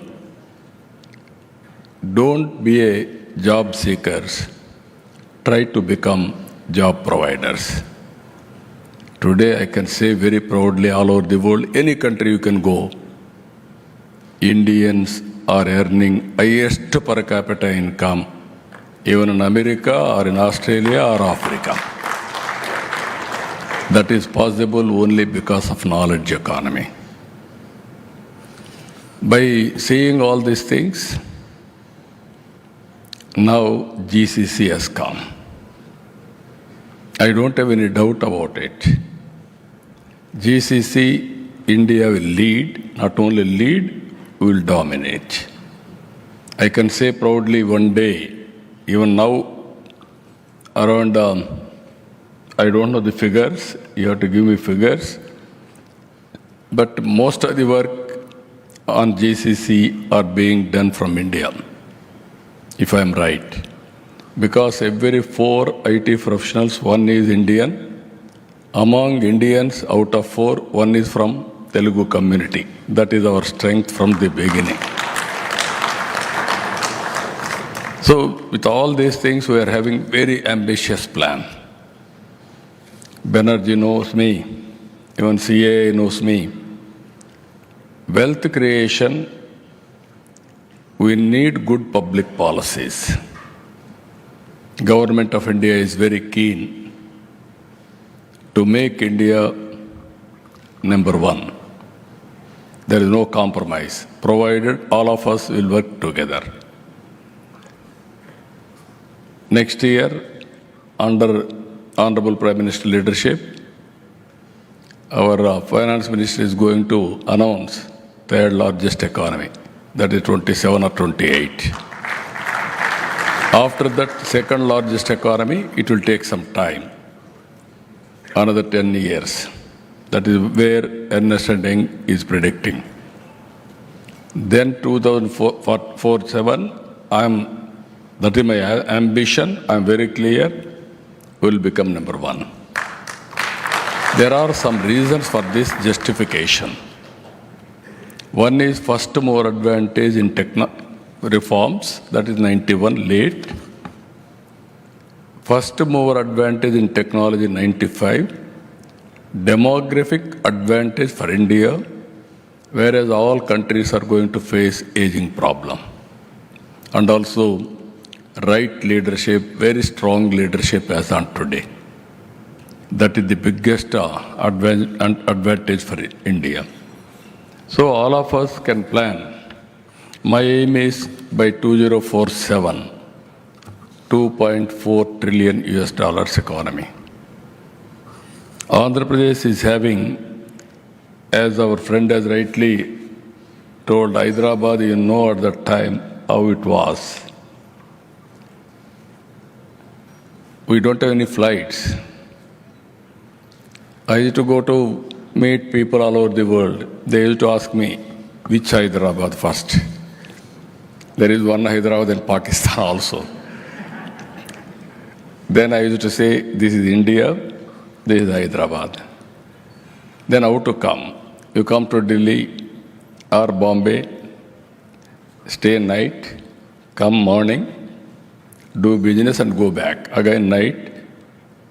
don't be a job seekers, try to become job providers. Today, I can say very proudly all over the world, any country you can go, Indians are earning highest per capita income, even in America or in Australia or Africa. That is possible only because of knowledge economy. By seeing all these things, now GCC has come. I don't have any doubt about it. GCC, India will lead, not only lead, will dominate. I can say proudly one day, even now, around, I don't know the figures, you have to give me figures, but most of the work on GCC are being done from India, if I am right. Because every 4 IT professionals, 1 is Indian. Among Indians, out of 4, 1 is from Telugu community. That is our strength from the beginning. So with all these things, we are having very ambitious plan. Banerjee knows me, even CA knows me. Wealth creation, we need good public policies. Government of India is very keen to make India number 1. There is no compromise, provided all of us will work together. Next year, under Honorable Prime Minister leadership, our Finance Minister is going to announce third largest economy, that is 27 or 28. After that second largest economy, it will take some time, another 10 years. That is where Ernst & Young is predicting. Then 2047, that is my ambition, I am very clear, will become number 1. There are some reasons for this justification. One is first mover advantage in reforms, that is 91 late. First mover advantage in technology 95. Demographic advantage for India, whereas all countries are going to face aging problem. And also right leadership, very strong leadership as on today. That is the biggest advantage for India. So all of us can plan. My aim is by 2047, $2.4 trillion economy. Andhra Pradesh is having, as our friend has rightly told, Hyderabad, you know at that time how it was. We don't have any flights. I used to go to meet people all over the world. They used to ask me, which Hyderabad first? There is one Hyderabad in Pakistan also. Then I used to say, this is India, this is Hyderabad. Then how to come? You come to Delhi or Bombay, stay night, come morning, do business and go back. Again night,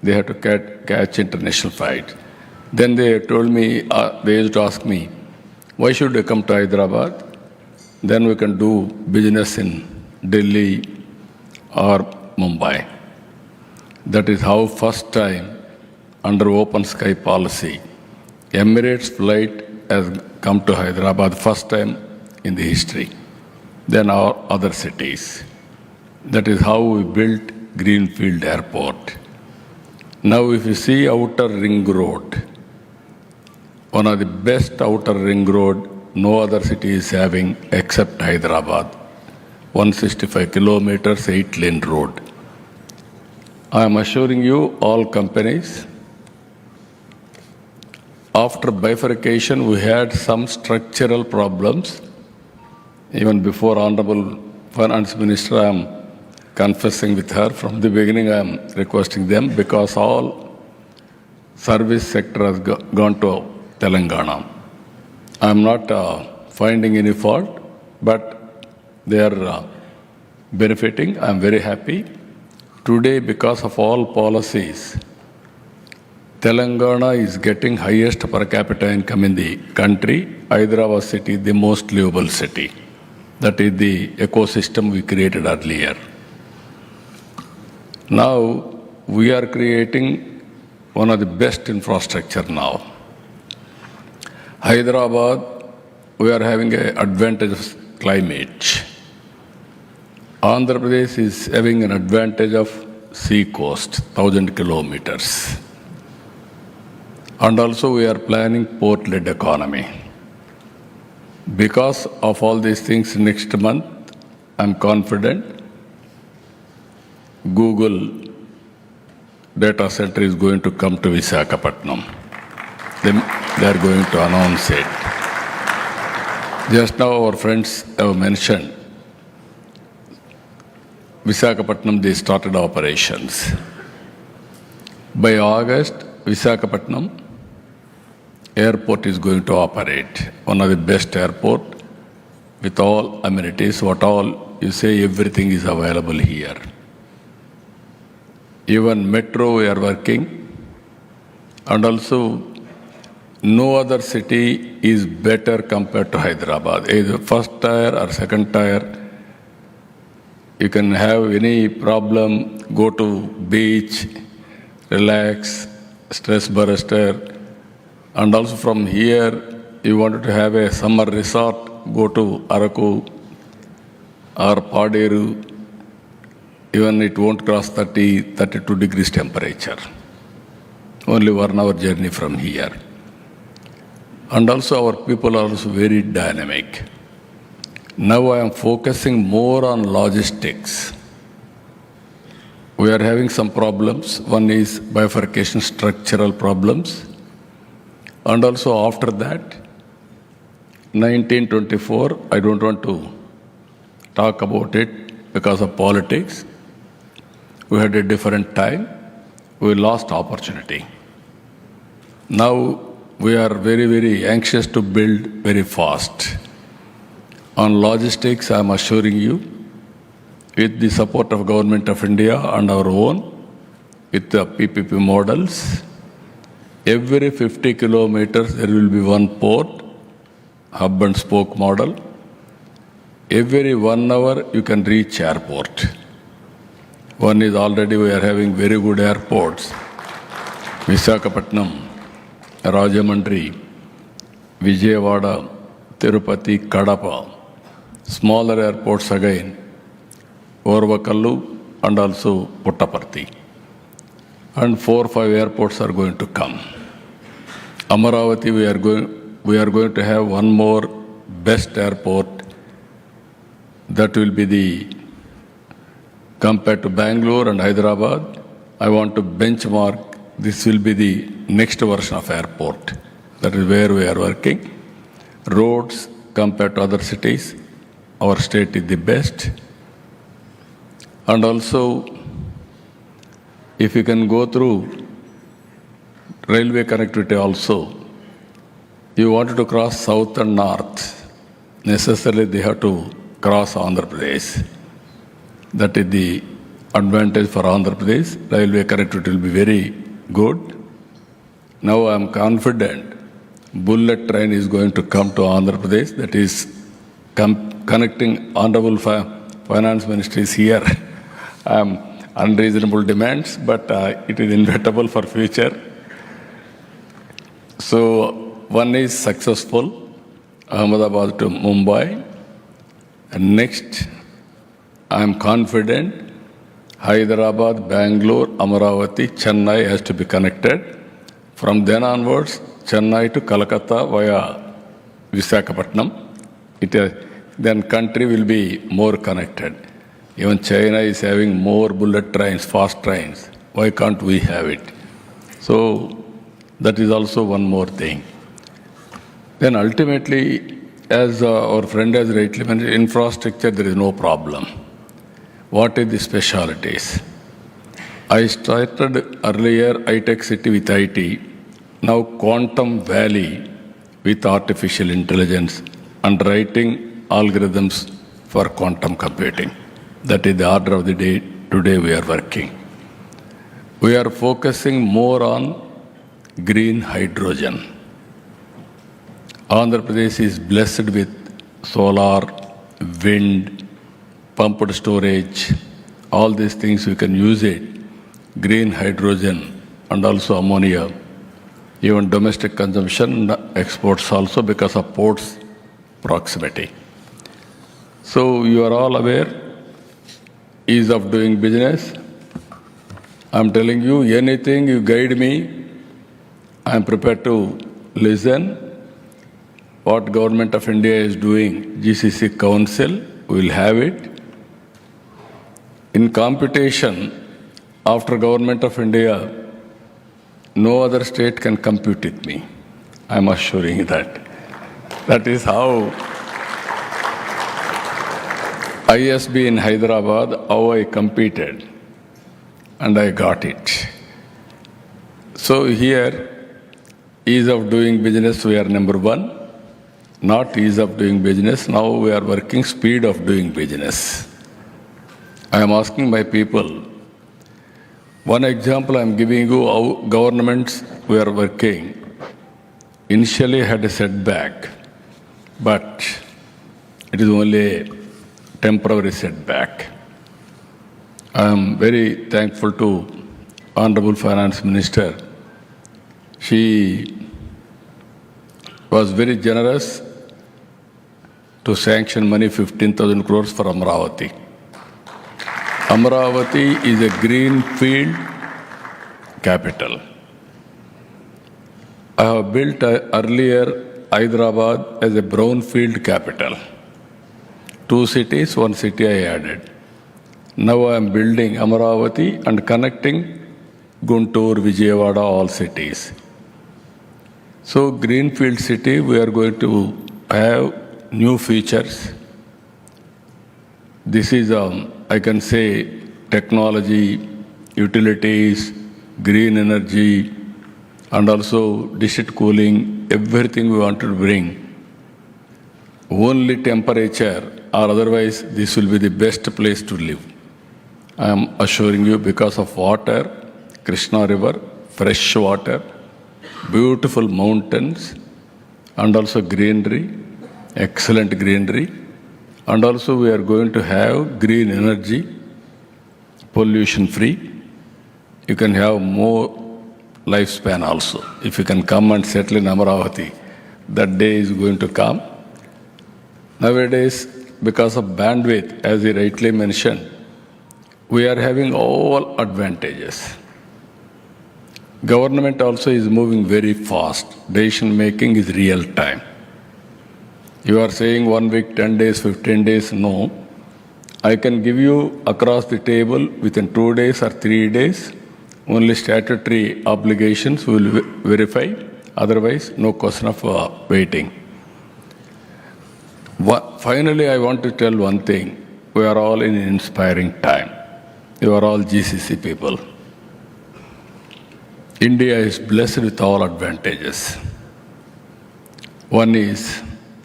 they have to catch international flight. Then they told me, they used to ask me, why should you come to Hyderabad? Then we can do business in Delhi or Mumbai. That is how first time under open sky policy, Emirates flight has come to Hyderabad first time in the history. Then our other cities. That is how we built Greenfield Airport. Now, if you see outer ring road, one of the best outer ring road no other city is having except Hyderabad. 165 kilometers, 8-lane road. I am assuring you, all companies, after bifurcation, we had some structural problems. Even before Honorable Finance Minister, I am confessing with her. From the beginning, I am requesting them because all service sector has gone to Telangana. I am not finding any fault, but they are benefiting. I am very happy. Today, because of all policies, Telangana is getting highest per capita income in the country. Hyderabad city, the most livable city. That is the ecosystem we created earlier. Now, we are creating one of the best infrastructure now. Hyderabad, we are having an advantage of climate. Andhra Pradesh is having an advantage of sea coast, 1,000 kilometers. And also we are planning port-led economy. Because of all these things, next month, I'm confident Google data center is going to come to Visakhapatnam. They are going to announce it. Just now our friends have mentioned Visakhapatnam, they started operations. By August, Visakhapatnam airport is going to operate. One of the best airport with all amenities, what all you say, everything is available here. Even metro we are working, and also no other city is better compared to Hyderabad. Either first tier or second tier. You can have any problem, go to beach, relax, stress buster. And also from here, you wanted to have a summer resort, go to Araku or Paderu. Even it won't cross 30, 32 degrees temperature. Only 1 hour journey from here. And also our people are also very dynamic. Now I am focusing more on logistics. We are having some problems. One is bifurcation, structural problems. And also after that, 1924, I don't want to talk about it because of politics. We had a different time. We lost opportunity. Now we are very, very anxious to build very fast. On logistics, I am assuring you, with the support of Government of India and our own, with the PPP models, every 50 kilometers there will be one port, hub and spoke model. Every 1 hour you can reach airport. One is already we are having very good airports. Visakhapatnam, Rajamandri, Vijayawada, Tirupati, Kadapa. Smaller airports again, Orvakallu and also Puttaparthi. And 4 or 5 airports are going to come. Amaravati, we are going to have one more best airport. That will be the, compared to Bangalore and Hyderabad, I want to benchmark, this will be the next version of airport. That is where we are working. Roads, compared to other cities, our state is the best. And also, if you can go through railway connectivity also, you wanted to cross south and north, necessarily they have to cross Andhra Pradesh. That is the advantage for Andhra Pradesh. Railway connectivity will be very good. Now I am confident bullet train is going to come to Andhra Pradesh. That is connecting Honorable Finance Minister is here. Unreasonable demands, but it is inevitable for future. So one is successful, Ahmedabad to Mumbai. And next, I am confident Hyderabad, Bangalore, Amaravati, Chennai has to be connected. From then onwards, Chennai to Kolkata via Visakhapatnam. Then country will be more connected. Even China is having more bullet trains, fast trains. Why can't we have it? So that is also one more thing. Then ultimately, as our friend has rightly mentioned, infrastructure, there is no problem. What is the specialities? I started earlier high-tech city with IT, now Quantum Valley with artificial intelligence and writing algorithms for quantum computing. That is the order of the day. Today we are working. We are focusing more on green hydrogen. Andhra Pradesh is blessed with solar, wind, pumped storage, all these things we can use it. Green hydrogen and also ammonia, even domestic consumption, exports also because of ports proximity. So you are all aware, ease of doing business. I'm telling you, anything you guide me, I'm prepared to listen. What Government of India is doing, GCC Council, we'll have it. In computation, after Government of India, no other state can compete with me. I'm assuring you that. That is how ISB in Hyderabad, how I competed, and I got it. So here, ease of doing business, we are number one. Not ease of doing business, now we are working speed of doing business. I am asking my people, one example I am giving you how governments we are working initially had a setback, but it is only a temporary setback. I am very thankful to Honorable Finance Minister. She was very generous to sanction money 15,000 crores for Amaravati. Amaravati is a greenfield capital. I have built earlier Hyderabad as a brownfield capital. 2 cities, 1 city I added. Now I am building Amaravati and connecting Guntur, Vijayawada, all cities. So greenfield city, we are going to have new features. This is, I can say, technology, utilities, green energy, and also district cooling, everything we want to bring. Only temperature, or otherwise this will be the best place to live. I am assuring you, because of water, Krishna River, fresh water, beautiful mountains, and also greenery, excellent greenery, and also we are going to have green energy, pollution free. You can have more lifespan also. If you can come and settle in Amaravati, that day is going to come. Nowadays, because of bandwidth, as he rightly mentioned, we are having all advantages. Government also is moving very fast. Decision making is real time. You are saying 1 week, 10 days, 15 days, no. I can give you across the table within 2 days or 3 days. Only statutory obligations will verify. Otherwise, no question of waiting. Finally, I want to tell one thing. We are all in an inspiring time. You are all GCC people. India is blessed with all advantages. One is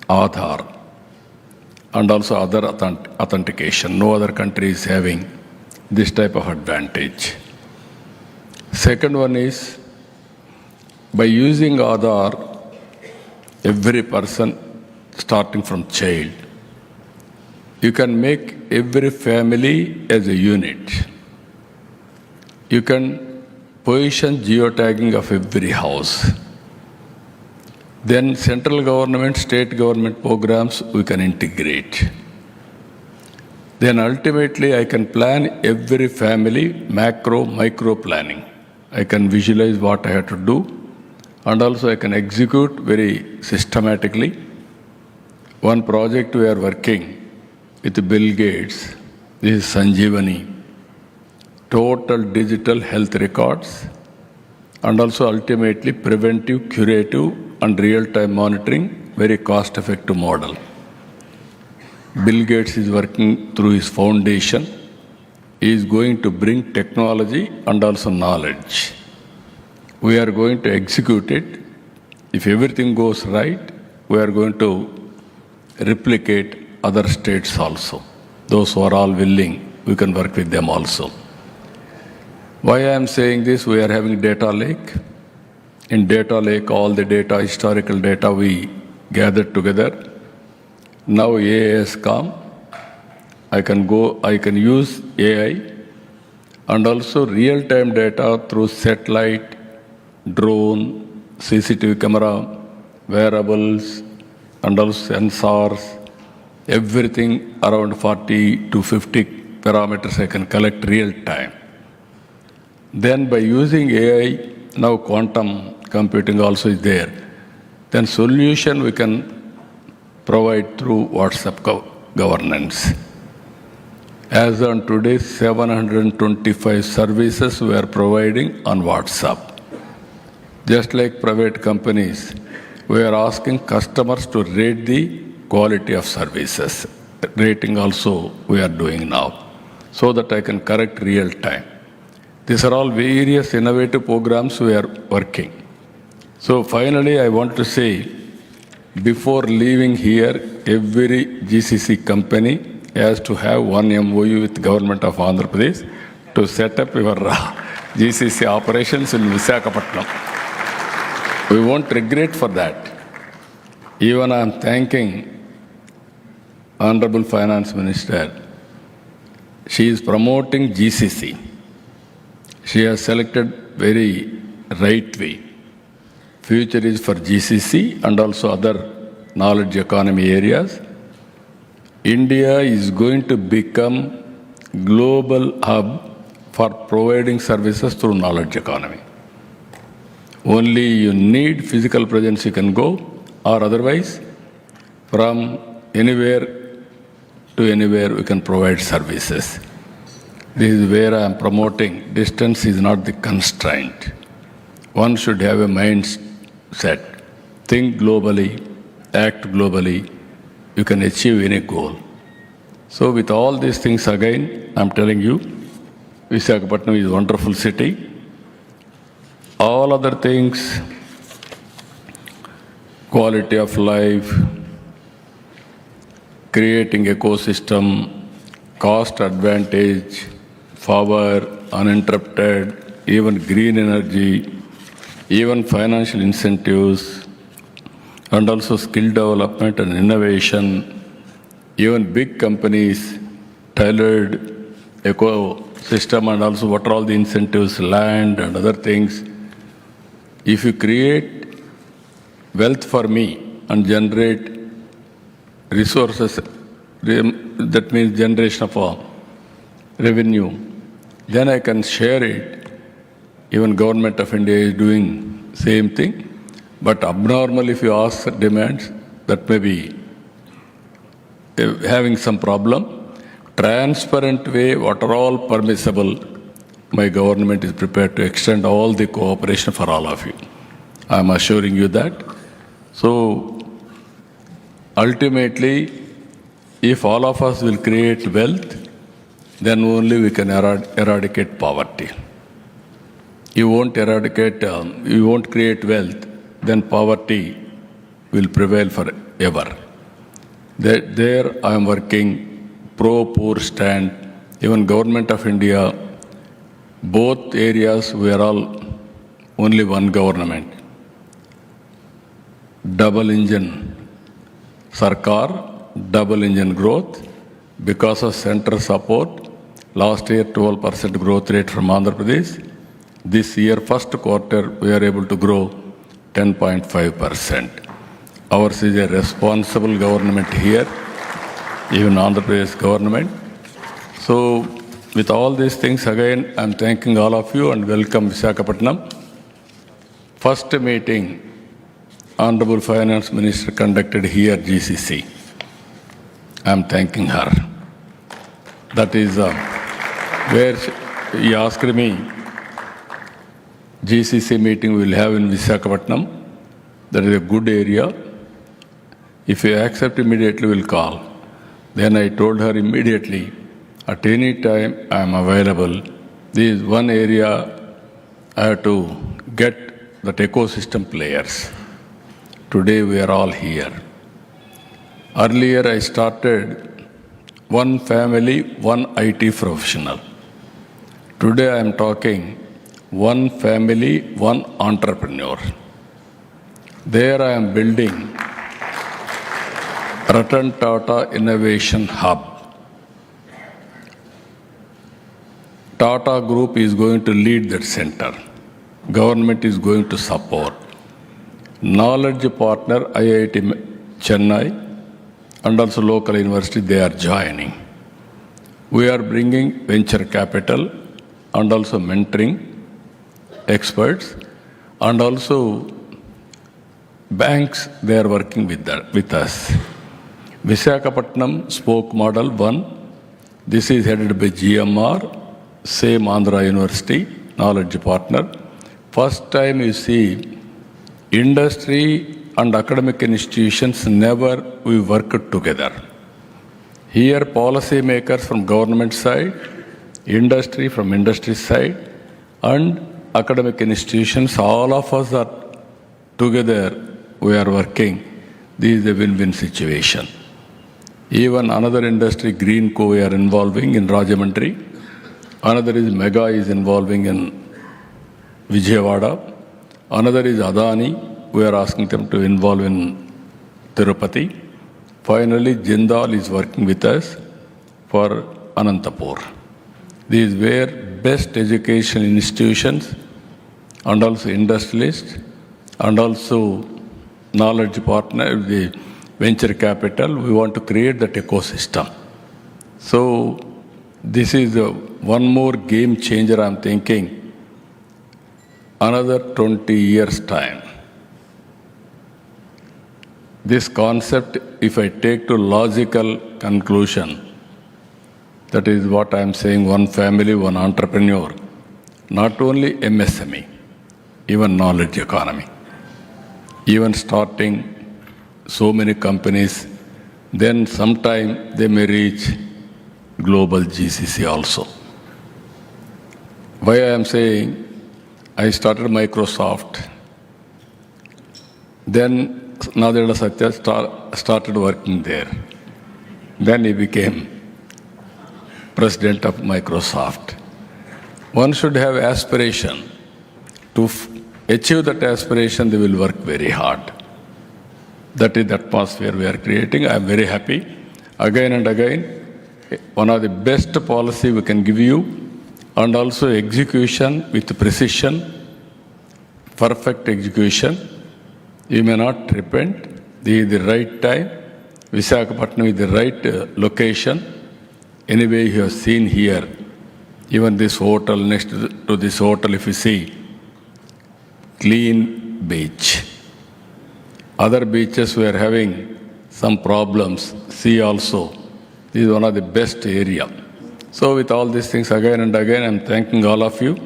Aadhaar and also other authentication. No other country is having this type of advantage. Second one is, by using Aadhaar, every person, starting from child, you can make every family as a unit. You can position geotagging of every house. Then central government, state government programs we can integrate. then ultimately I can plan every family, macro, micro planning. I can visualize what I have to do, and also I can execute very systematically. One project we are working with Bill Gates, this is Sanjeevani, total digital health records, and also ultimately preventive, curative, and real-time monitoring, very cost-effective model. Bill Gates is working through his foundation. He is going to bring technology and also knowledge. We are going to execute it. If everything goes right, we are going to replicate other states also. Those who are all willing, we can work with them also. Why I am saying this, we are having data lake. In data lake, all the data, historical data we gathered together. Now AI has come. I can use AI and also real-time data through satellite, drone, CCTV camera, wearables, and also sensors, everything around 40 to 50 parameters I can collect real-time. Then by using AI, now quantum computing also is there. Then solution we can provide through WhatsApp governance. As on today, 725 services we are providing on WhatsApp. Just like private companies, we are asking customers to rate the quality of services. Rating also we are doing now, so that I can correct real time. These are all various innovative programs we are working. So finally, I want to say, before leaving here, every GCC company has to have one MOU with the government of Andhra Pradesh to set up your GCC operations in Visakhapatnam. We won't regret for that. Even I am thanking Honorable Finance Minister. She is promoting GCC. She has selected very right way. Future is for GCC and also other knowledge economy areas. India is going to become global hub for providing services through knowledge economy. Only you need physical presence, you can go, or otherwise from anywhere to anywhere we can provide services. This is where I am promoting. Distance is not the constraint. One should have a mindset. Think globally, act globally. You can achieve any goal. So with all these things again, I'm telling you, Visakhapatnam is a wonderful city. All other things, quality of life, creating ecosystem, cost advantage, power, uninterrupted, even green energy, even financial incentives, and also skill development and innovation, even big companies, tailored ecosystem, and also what are all the incentives, land and other things. If you create wealth for me and generate resources, that means generation of revenue, then I can share it. Even Government of India is doing same thing. But abnormal, if you ask demands, that may be having some problem. Transparent way, what are all permissible, my government is prepared to extend all the cooperation for all of you. I am assuring you that. So, ultimately, if all of us will create wealth, then only we can eradicate poverty. You won't you won't create wealth, then poverty will prevail forever. There I am working pro-poor stand, even Government of India, both areas we are all only one government. Double engine Sarkar, double engine growth because of central support. Last year 12% growth rate from Andhra Pradesh. This year first quarter we are able to grow 10.5%. Ours is a responsible government here, even Andhra Pradesh government. So, with all these things, again, I'm thanking all of you and welcome Visakhapatnam. First meeting, Honorable Finance Minister conducted here GCC. I'm thanking her. That is where he asked me, GCC meeting we will have in Visakhapatnam. That is a good area. If you accept immediately, we'll call. Then I told her immediately, at any time I am available. This is one area I have to get that ecosystem players. Today we are all here. Earlier I started one family, one IT professional. Today I am talking one family, one entrepreneur. There I am building Ratan Tata Innovation Hub. Tata Group is going to lead that center. Government is going to support. Knowledge partner IIT Chennai and also local university, they are joining. We are bringing venture capital and also mentoring experts and also banks, they are working with us. Visakhapatnam spoke model 1. This is headed by GMR, same Andhra University, knowledge partner. First time you see industry and academic institutions never we worked together. Here policy makers from government side, industry from industry side, and academic institutions, all of us are together, we are working. This is a win-win situation. Even another industry, Green Co, we are involving in Rajahmundry. Another is Mega is involving in Vijayawada. Another is Adani. We are asking them to involve in Tirupati. Finally, Jindal is working with us for Anantapur. These were best education institutions and also industrialists and also knowledge partner, the venture capital. We want to create that ecosystem. So this is one more game changer I'm thinking. Another 20 years time. This concept, if I take to logical conclusion, that is what I'm saying, one family, one entrepreneur, not only MSME, even knowledge economy, even starting so many companies, then sometime they may reach global GCC also. Why I am saying, I started Microsoft, then Nadella Satya started working there. Then he became president of Microsoft. One should have aspiration. To achieve that aspiration, they will work very hard. That is the atmosphere we are creating. I am very happy. Again and again, one of the best policy we can give you, and also execution with precision, perfect execution. You may not repent. This is the right time. Visakhapatnam is the right location. Anyway, you have seen here, even this hotel, next to this hotel, if you see, clean beach. Other beaches we are having some problems. Sea also. This is one of the best area. So with all these things, again and again, I am thanking all of you.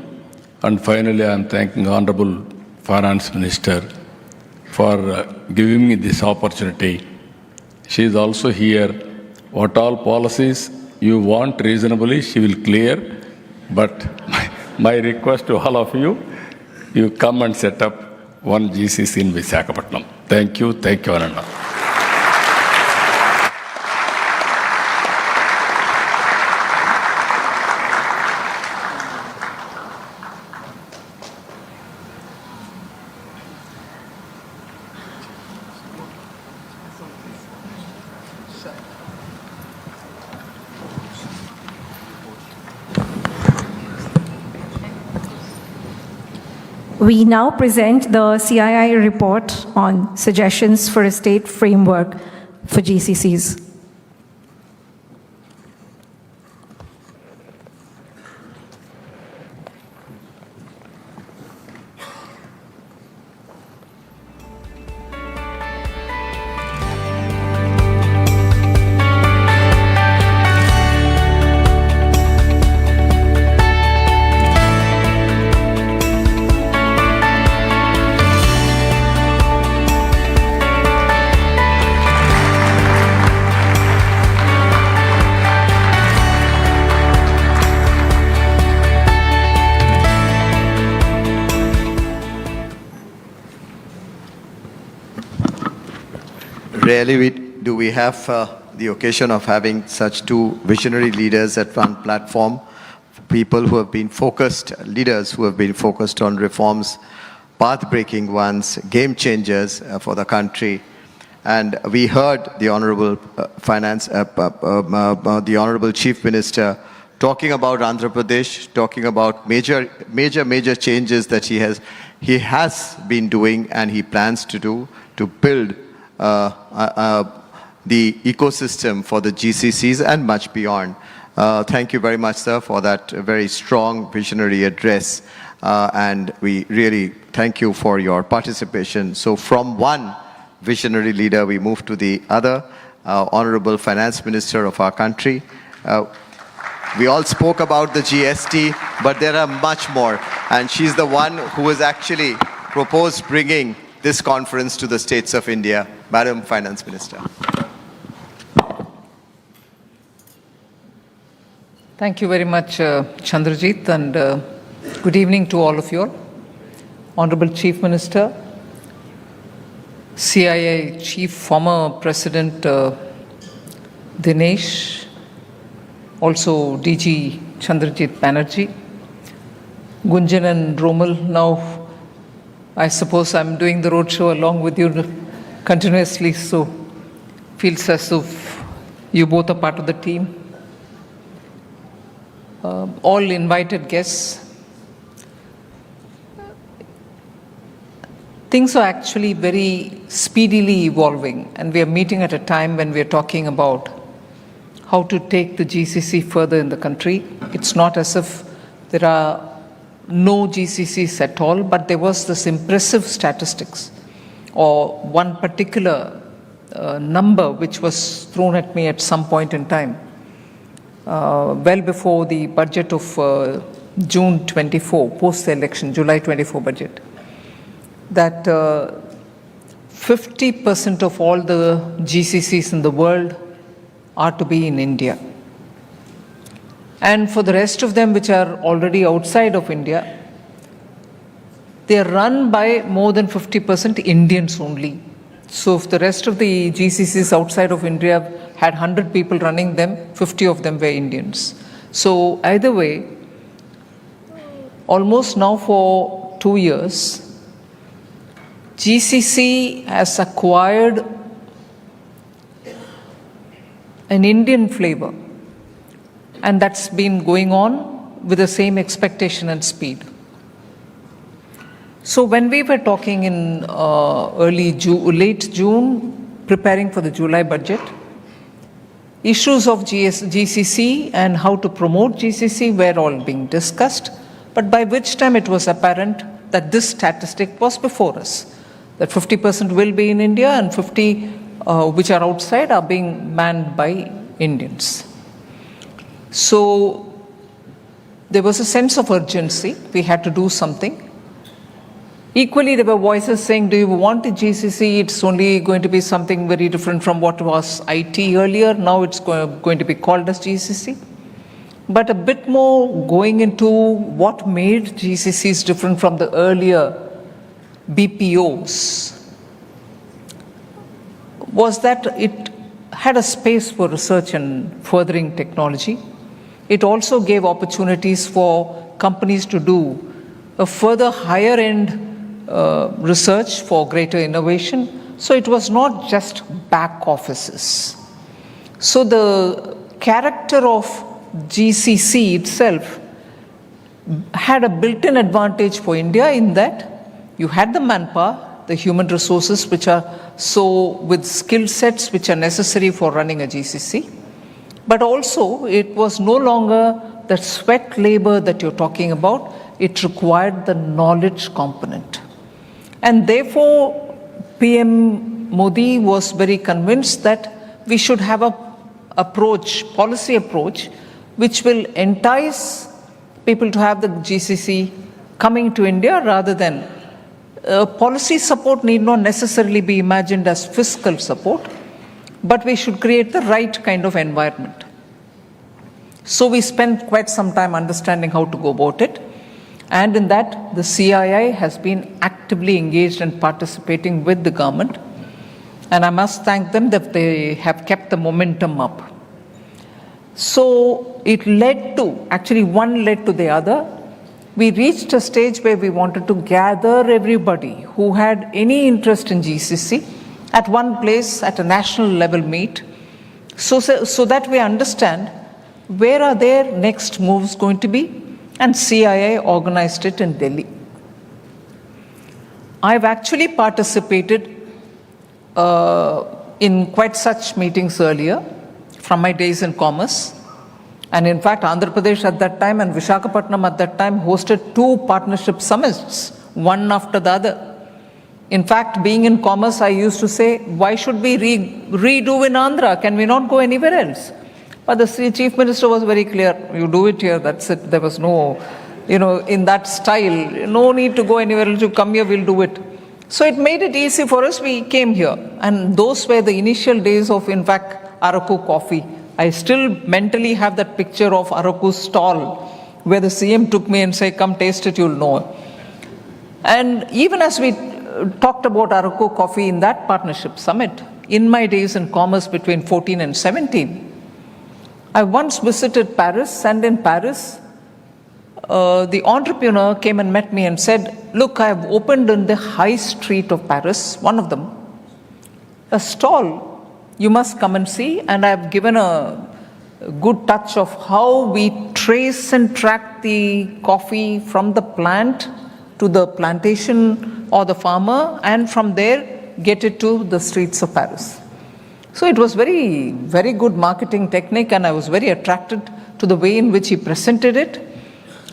And finally, I am thanking Honorable Finance Minister for giving me this opportunity. She is also here. What all policies you want reasonably, she will clear. But my request to all of you, you come and set up one GCC in Visakhapatnam. Thank you, Ananda. We now present the CII report on suggestions for a state framework for GCCs. Rarely do we have the occasion of having such two visionary leaders at one platform, people who have been focused, leaders who have been focused on reforms, path-breaking ones, game changers for the country. And we heard the Honorable the Honorable Chief Minister talking about Andhra Pradesh, talking about major changes that he has been doing and he plans to do to build the ecosystem for the GCCs and much beyond. Thank you very much, sir, for that very strong visionary address. And we really thank you for your participation. So from one visionary leader, we move to the other, Honorable Finance Minister of our country. We all spoke about the GST, but there are much more. And she's the one who has actually proposed bringing this conference to the states of India. Madam Finance Minister. Thank you very much, Chandrajit, and good evening to all of you all. Honorable Chief Minister, CII Chief, former President Dinesh, also DG Chandrajit Banerjee, Gunjan and Romal. Now, I suppose I'm doing the roadshow along with you continuously, so feels as if you both are part of the team. All invited guests. Things are actually very speedily evolving, and we are meeting at a time when we are talking about how to take the GCC further in the country. It's not as if there are no GCCs at all, but there was this impressive statistics or one particular number which was thrown at me at some point in time, well before the budget of June 24, post the election, July 24 budget, that 50% of all the GCCs in the world are to be in India. And for the rest of them which are already outside of India, they are run by more than 50% Indians only. So if the rest of the GCCs outside of India had 100 people running them, 50 of them were Indians. So either way, almost now for 2 years, GCC has acquired an Indian flavor, and that's been going on with the same expectation and speed. So when we were talking in late June, preparing for the July budget, issues of GCC and how to promote GCC were all being discussed, but by which time it was apparent that this statistic was before us, that 50% will be in India and 50 which are outside are being manned by Indians. So there was a sense of urgency. We had to do something. Equally, there were voices saying, do you want the GCC? It's only going to be something very different from what was IT earlier. Now it's going to be called as GCC. But a bit more going into what made GCCs different from the earlier BPOs was that it had a space for research and furthering technology. It also gave opportunities for companies to do a further higher end research for greater innovation. So it was not just back offices. So the character of GCC itself had a built-in advantage for India in that you had the manpower, the human resources which are so with skill sets which are necessary for running a GCC, but also it was no longer the sweat labor that you're talking about. It required the knowledge component. And therefore, PM Modi was very convinced that we should have a policy approach, which will entice people to have the GCC coming to India rather than policy support need not necessarily be imagined as fiscal support, but we should create the right kind of environment. So we spent quite some time understanding how to go about it. And in that, the CII has been actively engaged and participating with the government. And I must thank them that they have kept the momentum up. So it led to, actually one led to the other. We reached a stage where we wanted to gather everybody who had any interest in GCC at one place at a national level meet, so that we understand where are their next moves going to be, and CII organized it in Delhi. I've actually participated in quite such meetings earlier from my days in commerce. And in fact, Andhra Pradesh at that time and Visakhapatnam at that time hosted 2 partnership summits, one after the other. In fact, being in commerce, I used to say, why should we redo in Andhra? Can we not go anywhere else? But the Chief Minister was very clear, you do it here, that's it. There was no, in that style, no need to go anywhere else, you come here, we'll do it. So it made it easy for us, we came here. And those were the initial days of, in fact, Araku coffee. I still mentally have that picture of Araku's stall, where the CM took me and said, come taste it, you'll know. And even as we talked about Araku coffee in that partnership summit, in my days in commerce between 14 and 17, I once visited Paris, and in Paris, the entrepreneur came and met me and said, look, I have opened in the high street of Paris, one of them, a stall. You must come and see, and I have given a good touch of how we trace and track the coffee from the plant to the plantation or the farmer, and from there get it to the streets of Paris. So it was very, very good marketing technique, and I was very attracted to the way in which he presented it.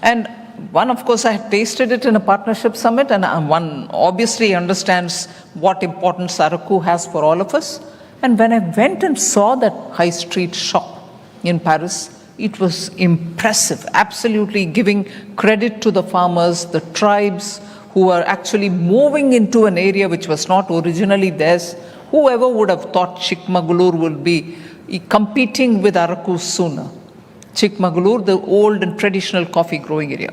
And one, of course, I had tasted it in a partnership summit, and one obviously understands what importance Araku has for all of us. And when I went and saw that high street shop in Paris, it was impressive, absolutely giving credit to the farmers, the tribes who are actually moving into an area which was not originally theirs. Whoever would have thought Chikmagalur would be competing with Araku sooner? Chikmagalur, the old and traditional coffee growing area.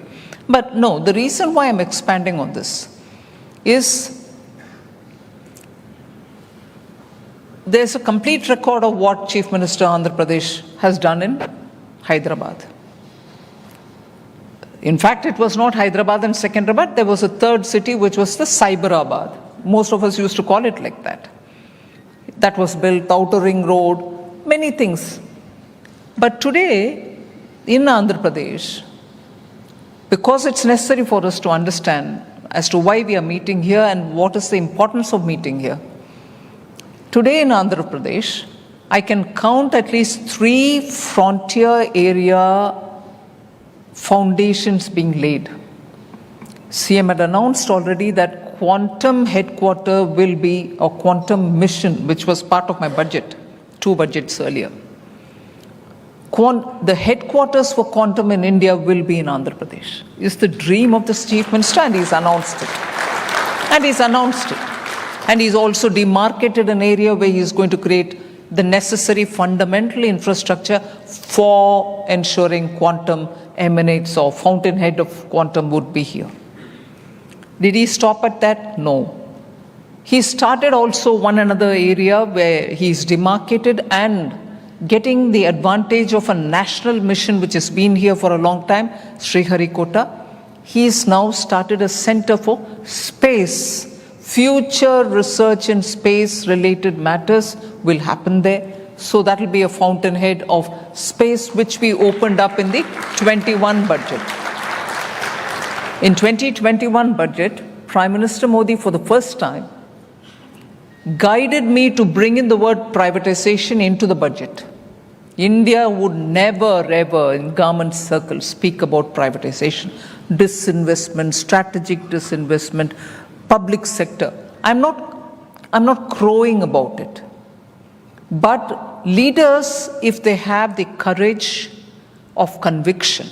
But no, the reason why I'm expanding on this is there's a complete record of what Chief Minister Andhra Pradesh has done in Hyderabad. In fact, it was not Hyderabad and Secunderabad, there was a third city which was the Cyberabad. Most of us used to call it like that. That was built, Outer Ring Road, many things. But today, in Andhra Pradesh, because it's necessary for us to understand as to why we are meeting here and what is the importance of meeting here. Today in Andhra Pradesh, I can count at least 3 frontier area foundations being laid. CM had announced already that quantum headquarter will be a quantum mission, which was part of my budget, 2 budgets earlier. The headquarters for quantum in India will be in Andhra Pradesh. It's the dream of the Chief Minister, and he's announced it. And he's also demarcated an area where he's going to create the necessary fundamental infrastructure for ensuring quantum emanates or fountainhead of quantum would be here. Did he stop at that? No. He started also one another area where he's demarcated and getting the advantage of a national mission which has been here for a long time, Sriharikota. He's now started a center for space. Future research in space-related matters will happen there. So that will be a fountainhead of space which we opened up in the 21 budget. In 2021 budget, Prime Minister Modi for the first time guided me to bring in the word privatization into the budget. India would never ever in government circles speak about privatization, disinvestment, strategic disinvestment, public sector. I'm not crowing about it. But leaders, if they have the courage of conviction,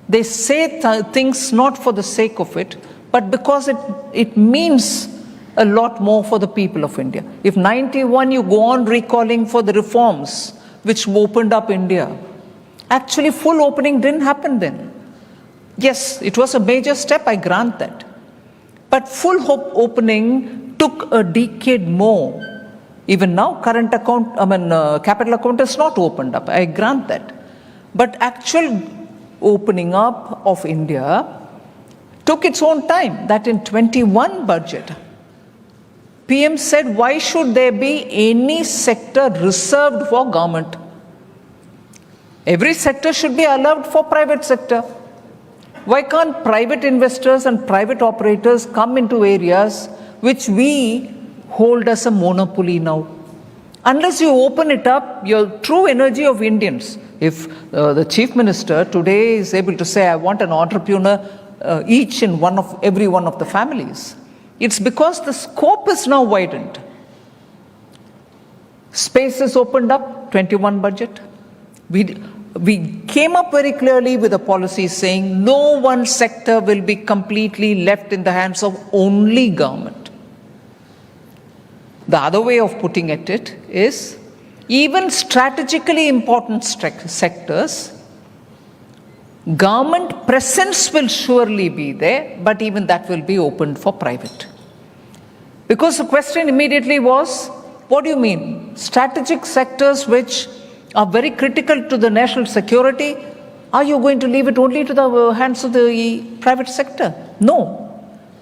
they say things not for the sake of it, but because it means a lot more for the people of India. If 91 you go on recalling for the reforms which opened up India, actually full opening didn't happen then. Yes, it was a major step, I grant that. But full opening took a decade more Even now, current account, capital account is not opened up. I grant that. But actual opening up of India took its own time. That in 21 budget, PM said, why should there be any sector reserved for government? Every sector should be allowed for private sector. Why can't private investors and private operators come into areas which we hold as a monopoly now? Unless you open it up, your true energy of Indians, if the Chief Minister today is able to say, I want an entrepreneur each in every one of the families, it's because the scope is now widened. Space is opened up, 21 budget. We came up very clearly with a policy saying no one sector will be completely left in the hands of only government. The other way of putting it is even strategically important sectors, government presence will surely be there, but even that will be opened for private. Because the question immediately was, what do you mean? Strategic sectors which are very critical to the national security, are you going to leave it only to the hands of the private sector? No.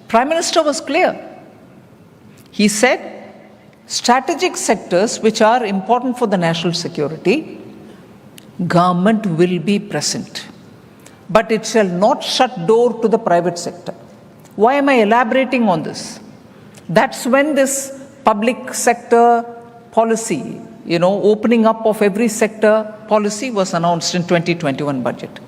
Prime Minister was clear. He said, strategic sectors which are important for the national security, government will be present. But it shall not shut door to the private sector. Why am I elaborating on this? That's when this public sector policy, opening up of every sector policy was announced in 2021 budget.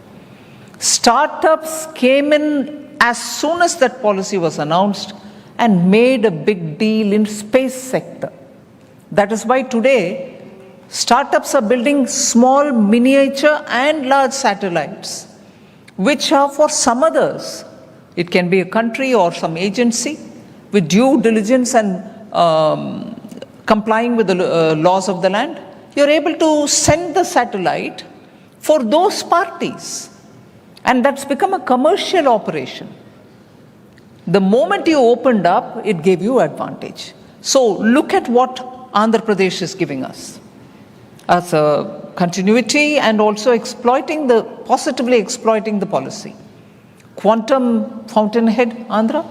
Startups came in as soon as that policy was announced and made a big deal in space sector. That is why today startups are building small, miniature and large satellites, which are for some others. It can be a country or some agency with due diligence and complying with the laws of the land. You're able to send the satellite for those parties. And that's become a commercial operation. The moment you opened up, it gave you advantage. So look at what Andhra Pradesh is giving us as a continuity and also positively exploiting the policy. Quantum fountainhead, Andhra.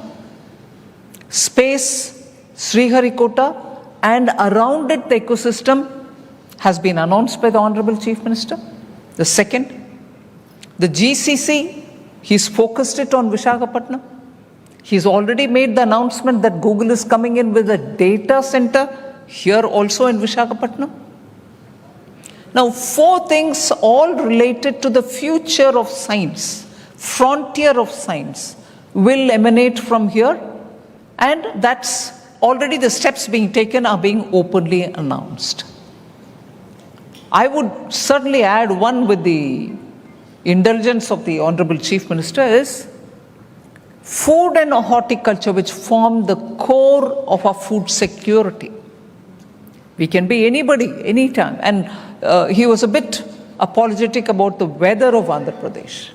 Space, Sriharikota, and around it the ecosystem has been announced by the Honorable Chief Minister. The second, the GCC, he's focused it on Visakhapatnam. He's already made the announcement that Google is coming in with a data center here also in Visakhapatnam. Now, 4 things all related to the future of science, frontier of science, will emanate from here, and that's already the steps being taken are being openly announced. I would certainly add one with the indulgence of the Honorable Chief Minister is food and horticulture, which form the core of our food security. We can be anybody, anytime. And he was a bit apologetic about the weather of Andhra Pradesh.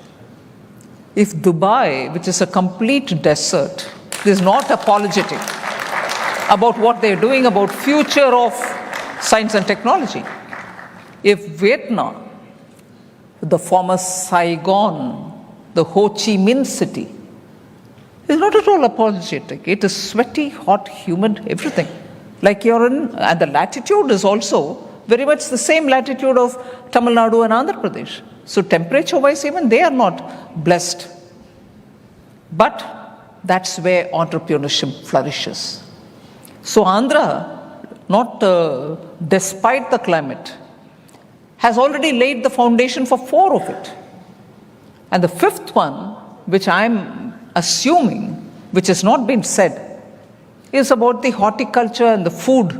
If Dubai, which is a complete desert, is not apologetic about what they're doing about future of science and technology, if Vietnam, the former Saigon, the Ho Chi Minh city, is not at all apologetic. It is sweaty, hot, humid, everything. Like you're in, and the latitude is also very much the same latitude of Tamil Nadu and Andhra Pradesh. So temperature-wise, even they are not blessed. But that's where entrepreneurship flourishes. So Andhra, not despite the climate, has already laid the foundation for 4 of it. And the 5th one, which I'm assuming, which has not been said, is about the horticulture and the food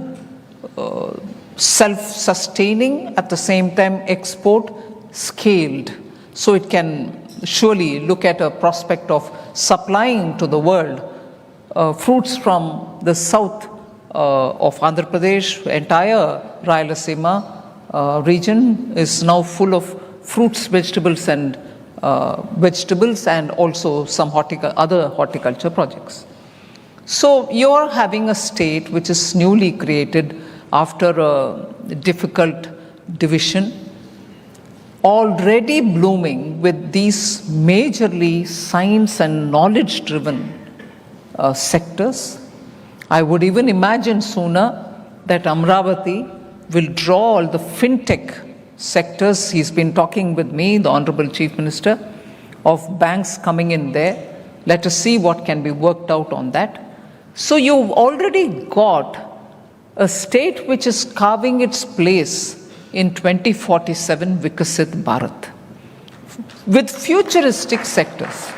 self-sustaining, at the same time export scaled. So it can surely look at a prospect of supplying to the world fruits from the south of Andhra Pradesh. Entire Rayalaseema region is now full of fruits, vegetables and also some other horticulture projects. So you're having a state which is newly created after a difficult division, already blooming with these majorly science and knowledge-driven sectors. I would even imagine sooner that Amravati will draw all the fintech sectors. He's been talking with me, the Honorable Chief Minister, of banks coming in there. Let us see what can be worked out on that. So you've already got a state which is carving its place in 2047 Vikasit Bharat with futuristic sectors.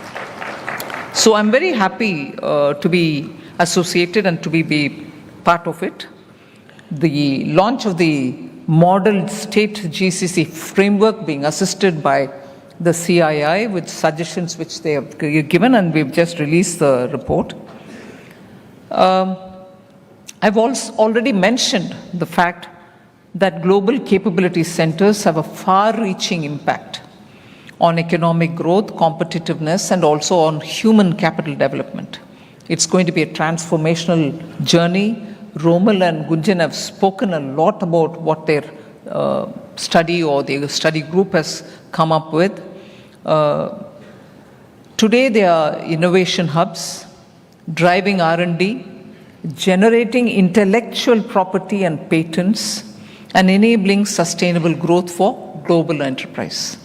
So I'm very happy to be associated and to be part of it. The launch of the model state GCC framework being assisted by the CII with suggestions which they have given, and we've just released the report. I've also already mentioned the fact that global capability centers have a far-reaching impact on economic growth, competitiveness, and also on human capital development. It's going to be a transformational journey. Romal and Gunjan have spoken a lot about what their study or the study group has come up with. Today they are innovation hubs, driving R&D, generating intellectual property and patents, and enabling sustainable growth for global enterprise.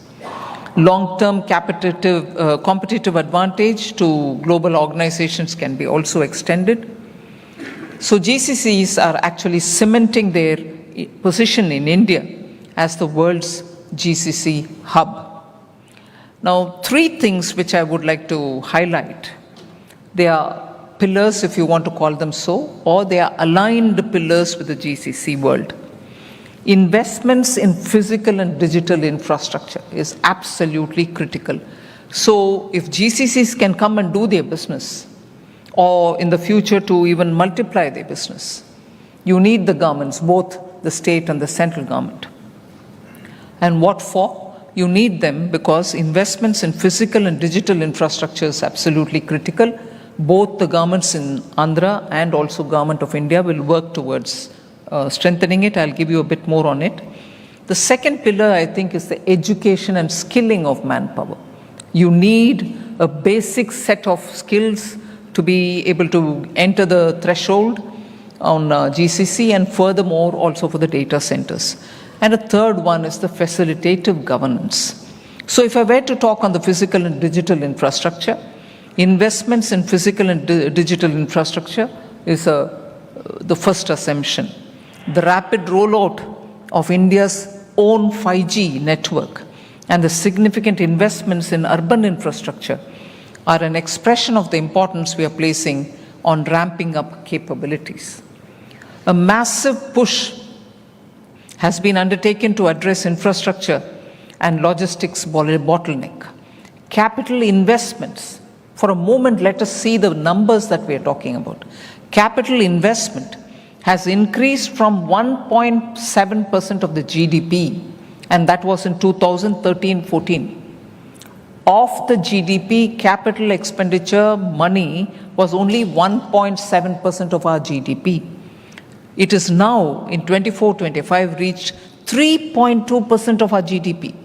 Long-term competitive advantage to global organizations can be also extended. So GCCs are actually cementing their position in India as the world's GCC hub. Now, three things which I would like to highlight. They are pillars, if you want to call them so, or they are aligned pillars with the GCC world. Investments in physical and digital infrastructure is absolutely critical. So if GCCs can come and do their business, or in the future to even multiply their business, you need the governments, both the state and the central government. And what for? You need them because investments in physical and digital infrastructure is absolutely critical. Both the governments in Andhra and also Government of India will work towards strengthening it. I'll give you a bit more on it. The second pillar, I think, is the education and skilling of manpower. You need a basic set of skills to be able to enter the threshold on GCC, and furthermore also for the data centers. And a third one is the facilitative governance. So if I were to talk on the physical and digital infrastructure, investments in physical and digital infrastructure is the first assumption. The rapid rollout of India's own 5G network and the significant investments in urban infrastructure are an expression of the importance we are placing on ramping up capabilities. A massive push has been undertaken to address infrastructure and logistics bottleneck. Capital investments, for a moment let us see the numbers that we are talking about. Capital investment has increased from 1.7% of the GDP, and that was in 2013-14. Of the GDP, capital expenditure money was only 1.7% of our GDP. It is now, in 24-25, reached 3.2% of our GDP,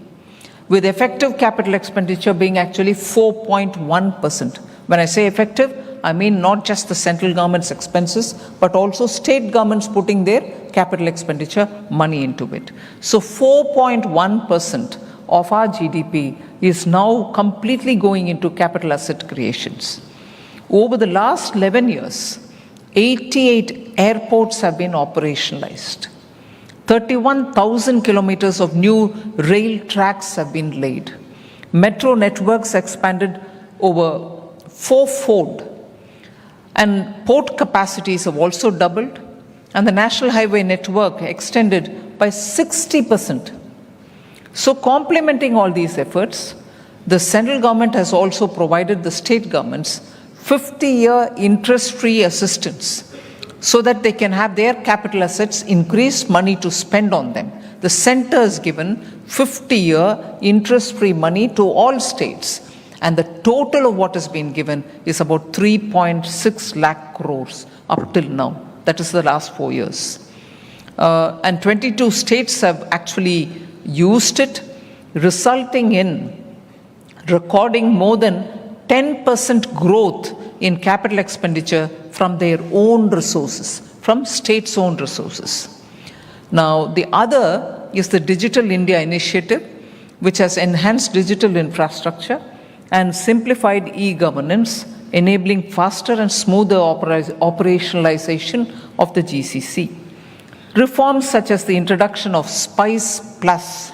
with effective capital expenditure being actually 4.1%. When I say effective, I mean not just the central government's expenses, but also state governments putting their capital expenditure money into it. So 4.1% of our GDP is now completely going into capital asset creations. Over the last 11 years, 88 airports have been operationalized. 31,000 kilometers of new rail tracks have been laid. Metro networks expanded over fourfold. And port capacities have also doubled. And the national highway network extended by 60%. So complementing all these efforts, the central government has also provided the state governments 50-year interest-free assistance so that they can have their capital assets increased money to spend on them. The center has given 50-year interest-free money to all states, and the total of what has been given is about 3.6 lakh crores up till now. That is the last 4 years. and 22 states have actually used it, resulting in recording more than 10% growth in capital expenditure from their own resources, from states' own resources. Now, the other is the Digital India Initiative, which has enhanced digital infrastructure and simplified e-governance, enabling faster and smoother operationalization of the GCC. Reforms such as the introduction of SPICE Plus,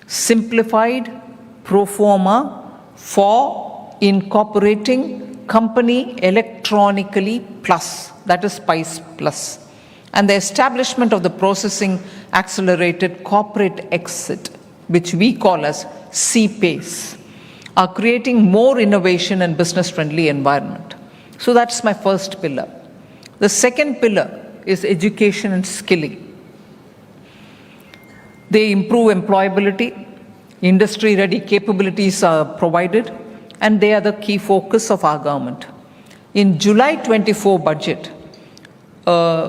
simplified pro forma for incorporating company electronically plus, that is SPICE Plus, and the establishment of the processing accelerated corporate exit, which we call as CPACE, are creating more innovation and business-friendly environment. So that's my first pillar. The second pillar is education and skilling. They improve employability, industry-ready capabilities are provided, and they are the key focus of our government. In July 24 budget,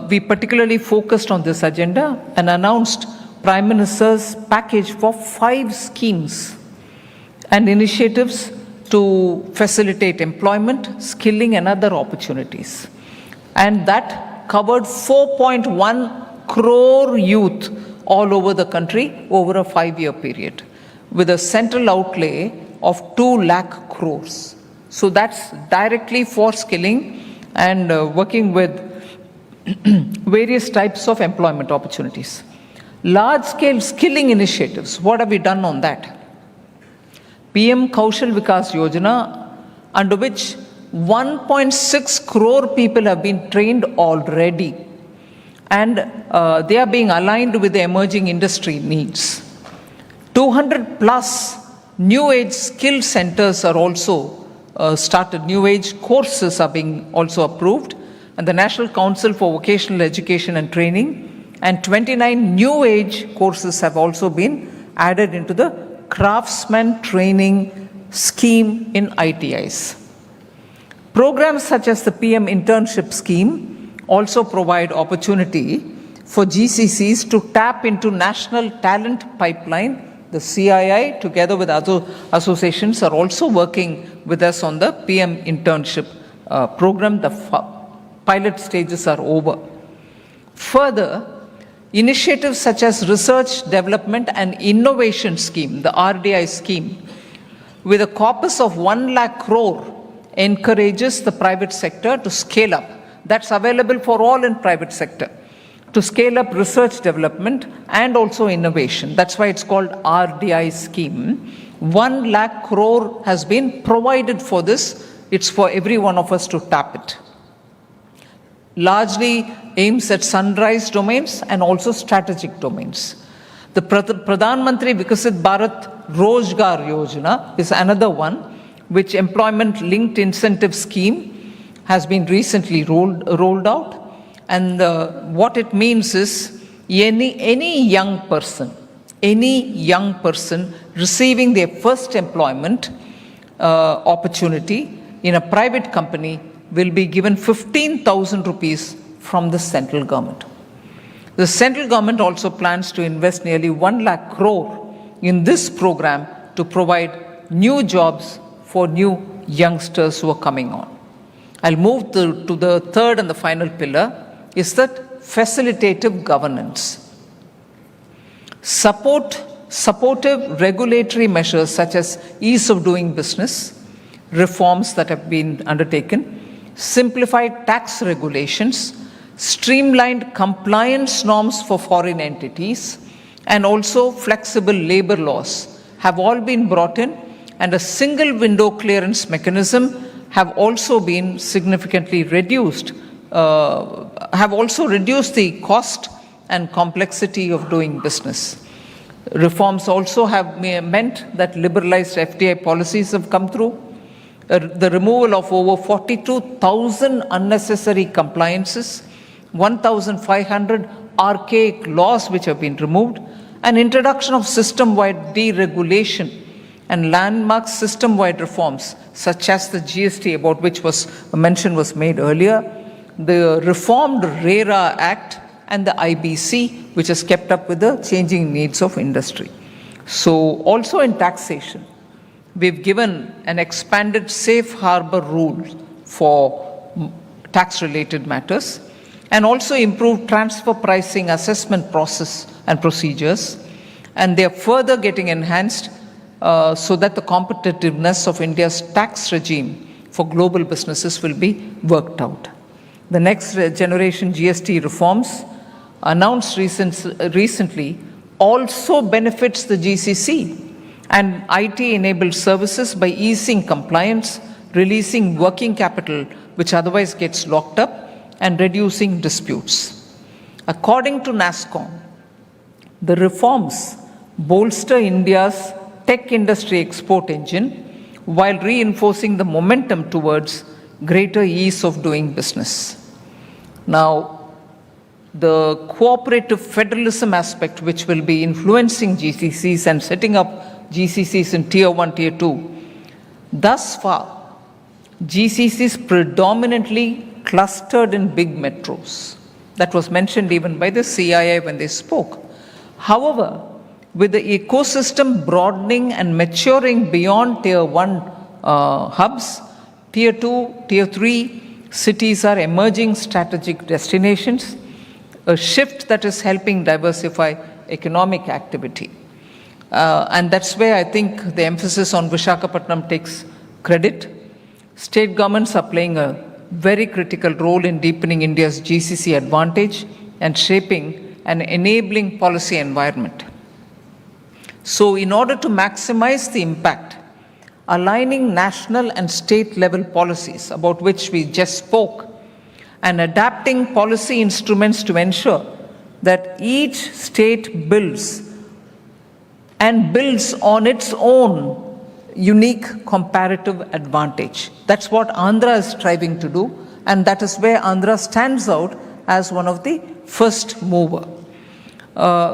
we particularly focused on this agenda and announced Prime Minister's package for 5 schemes and initiatives to facilitate employment, skilling, and other opportunities. And that covered 4.1 crore youth all over the country over a 5-year period, with a central outlay of 2 lakh crores. So that's directly for skilling and working with various types of employment opportunities. Large-scale skilling initiatives, what have we done on that? PM Kaushal Vikas Yojana, under which 1.6 crore people have been trained already, and they are being aligned with the emerging industry needs. 200 plus new age skill centers are also started, new age courses are being also approved, and the National Council for Vocational Education and Training, and 29 new age courses have also been added into the craftsman training scheme in ITIs. Programs such as the PM internship scheme also provide opportunity for GCCs to tap into national talent pipeline. The CII, together with other associations, are also working with us on the PM internship program. The pilot stages are over. Further, initiatives such as Research, Development and Innovation Scheme, the RDI scheme, with a corpus of 1 lakh crore, encourages the private sector to scale up. That's available for all in private sector, to scale up research development and also innovation. That's why it's called RDI scheme. 1 lakh crore has been provided for this. It's for every one of us to tap it. Largely aims at sunrise domains and also strategic domains. The Pradhan Mantri Vikasit Bharat Rozgar Yojana is another one, which employment-linked incentive scheme has been recently rolled out. And what it means is any young person receiving their first employment opportunity in a private company will be given 15,000 rupees from the central government. The central government also plans to invest nearly 1 lakh crore in this program to provide new jobs for new youngsters who are coming on. I'll move to the third and the final pillar, is that facilitative governance. Supportive regulatory measures such as ease of doing business, reforms that have been undertaken, simplified tax regulations, streamlined compliance norms for foreign entities, and also flexible labor laws have all been brought in, and a single window clearance mechanism have also been significantly reduced, have also reduced the cost and complexity of doing business. Reforms also have meant that liberalized FDI policies have come through, the removal of over 42,000 unnecessary compliances, 1,500 archaic laws which have been removed, and introduction of system-wide deregulation and landmark system-wide reforms such as the GST, about which a mention was made earlier, the reformed RERA Act and the IBC, which has kept up with the changing needs of industry. So also in taxation, we've given an expanded safe harbor rule for tax-related matters, and also improved transfer pricing assessment process and procedures, and they are further getting enhanced so that the competitiveness of India's tax regime for global businesses will be worked out. The next generation GST reforms announced recently also benefits the GCC and IT-enabled services by easing compliance, releasing working capital which otherwise gets locked up, and reducing disputes. According to NASSCOM, the reforms bolster India's tech industry export engine while reinforcing the momentum towards greater ease of doing business. Now, the cooperative federalism aspect, which will be influencing GCCs and setting up GCCs in Tier 1, Tier 2, thus far, GCCs predominantly clustered in big metros. That was mentioned even by the CII when they spoke. However, with the ecosystem broadening and maturing beyond Tier 1 hubs, Tier 2, Tier 3 cities are emerging strategic destinations, a shift that is helping diversify economic activity. And that's where I think the emphasis on Visakhapatnam takes credit. State governments are playing a very critical role in deepening India's GCC advantage and shaping an enabling policy environment. So in order to maximize the impact, aligning national and state level policies about which we just spoke, and adapting policy instruments to ensure that each state builds on its own unique comparative advantage. That's what Andhra is striving to do, and that is where Andhra stands out as one of the first mover.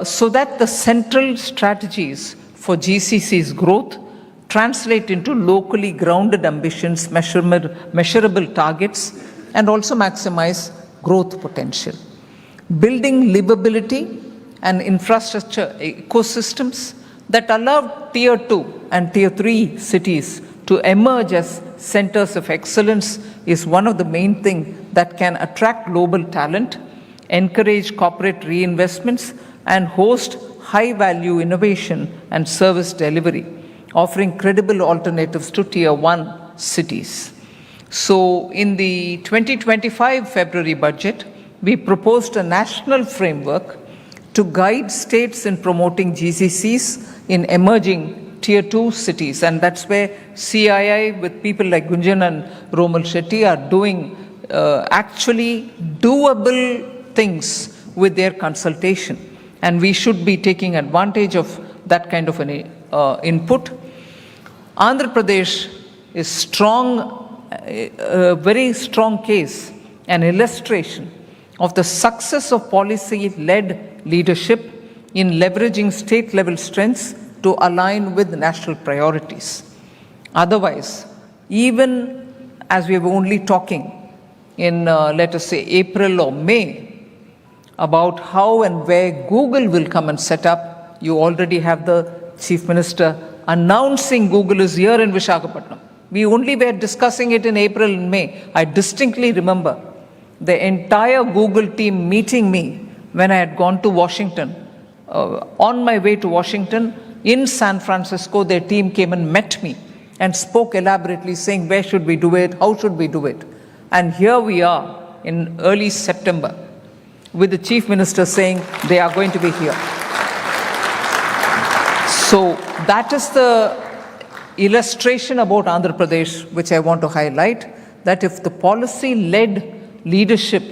So that the central strategies for GCC's growth translate into locally grounded ambitions, measurable targets, and also maximize growth potential. Building livability and infrastructure ecosystems that allow Tier 2 and Tier 3 cities to emerge as centers of excellence is one of the main things that can attract global talent, encourage corporate reinvestments, and host high-value innovation and service delivery, offering credible alternatives to Tier 1 cities. So in the 2025 February budget, we proposed a national framework to guide states in promoting GCCs in emerging Tier 2 cities. And that's where CII, with people like Gunjan and Romal Shetty, are doing actually doable things with their consultation. And we should be taking advantage of that kind of an input. Andhra Pradesh is strong, a very strong case, an illustration of the success of policy-led leadership in leveraging state-level strengths to align with national priorities. Otherwise, even as we were only talking in, let us say, April or May, about how and where Google will come and set up, you already have the Chief Minister announcing Google is here in Visakhapatnam. We only were discussing it in April and May. I distinctly remember the entire Google team meeting me when I had gone to Washington. On my way to Washington, in San Francisco, their team came and met me and spoke elaborately, saying, where should we do it? How should we do it? And here we are in early September with the Chief Minister saying they are going to be here. So that is the illustration about Andhra Pradesh, which I want to highlight, that if the policy-led leadership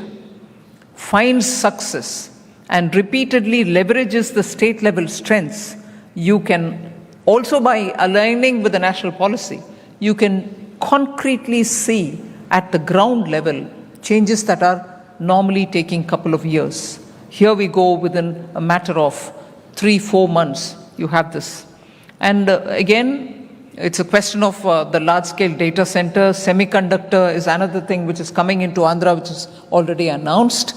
finds success and repeatedly leverages the state-level strengths, you can also, by aligning with the national policy, you can concretely see at the ground level changes that are normally taking a couple of years. Here we go within a matter of 3-4 months, you have this. And again, it's a question of the large-scale data center. Semiconductor is another thing which is coming into Andhra, which is already announced.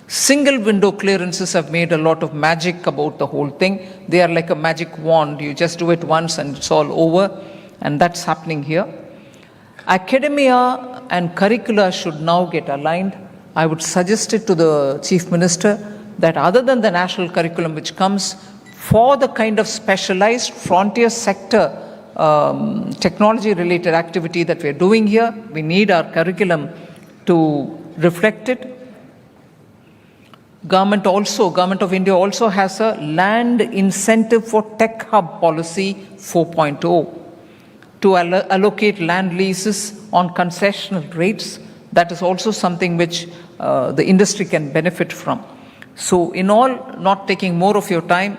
Single window clearances have made a lot of magic about the whole thing. They are like a magic wand. You just do it once and it's all over. And that's happening here. Academia and curricula should now get aligned. I would suggest it to the Chief Minister that other than the national curriculum which comes for the kind of specialized frontier sector technology related activity that we're doing here, we need our curriculum to reflect it. Government of India also has a land incentive for tech hub policy 4.0 to allocate land leases on concessional rates. That is also something which the industry can benefit from. So in all, not taking more of your time,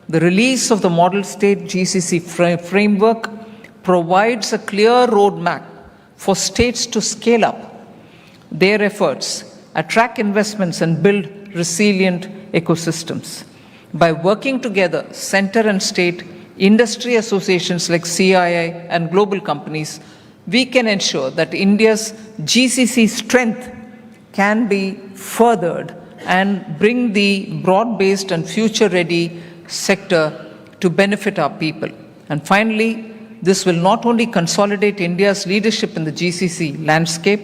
the release of the model state GCC framework provides a clear roadmap for states to scale up their efforts, attract investments and build resilient ecosystems. By working together, center and state, industry associations like CII and global companies, we can ensure that India's GCC strength can be furthered and bring the broad-based and future-ready sector to benefit our people. And finally, this will not only consolidate India's leadership in the GCC landscape,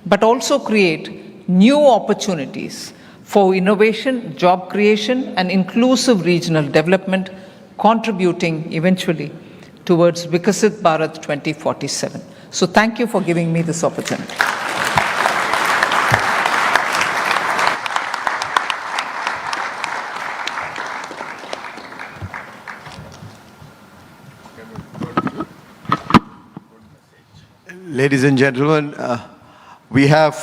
but also create new opportunities for innovation, job creation, and inclusive regional development, contributing eventually towards Vikasit Bharat 2047. So thank you for giving me this opportunity. Ladies and gentlemen, we have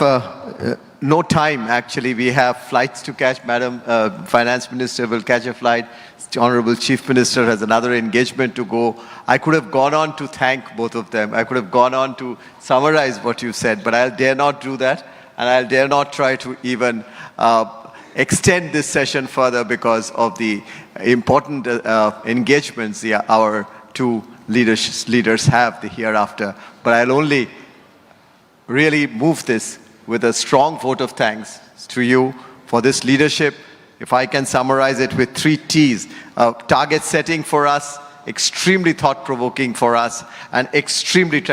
no time actually. We have flights to catch. Madam Finance Minister will catch a flight. The Honorable Chief Minister has another engagement to go. I could have gone on to thank both of them. I could have gone on to summarize what you said, but I'll dare not do that. And I'll dare not try to even extend this session further because of the important engagements our two leaders have the hereafter. But I'll only really move this with a strong vote of thanks to you for this leadership. If I can summarize it with 3 T's, target setting for us, extremely thought-provoking for us, and extremely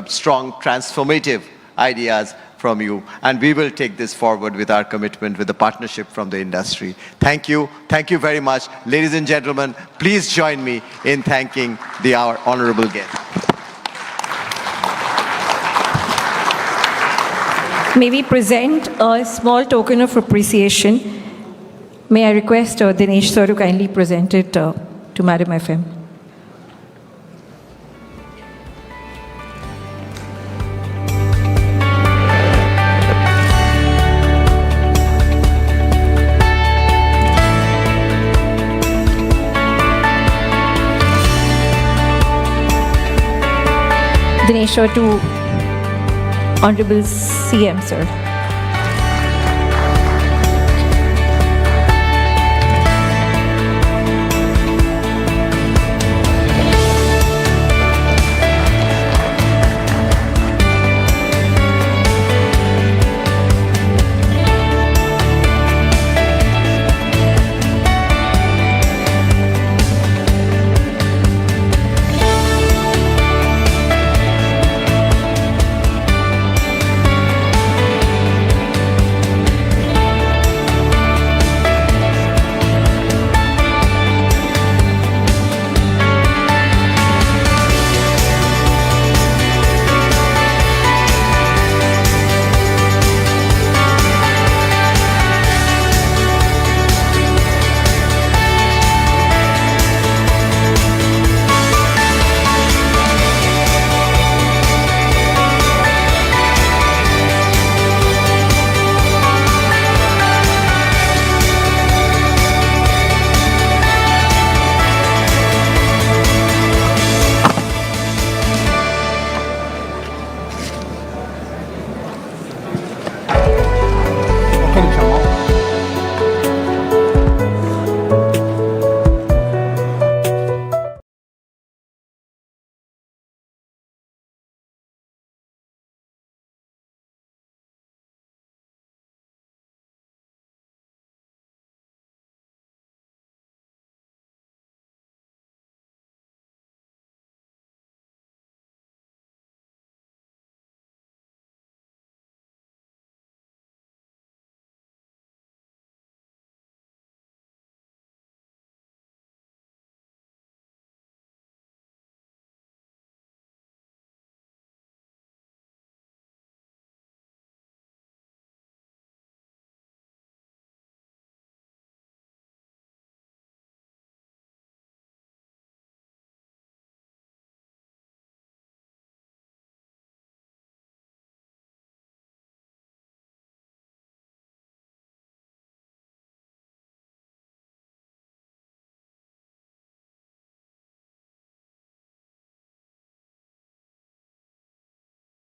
strong transformative ideas from you. And we will take this forward with our commitment, with the partnership from the industry. Thank you. Thank you very much. Ladies and gentlemen, please join me in thanking our honorable guest. May we present a small token of appreciation. May I request Dinesh sir to kindly present it to Madam FM. Dinesh sir to Honorable CM sir.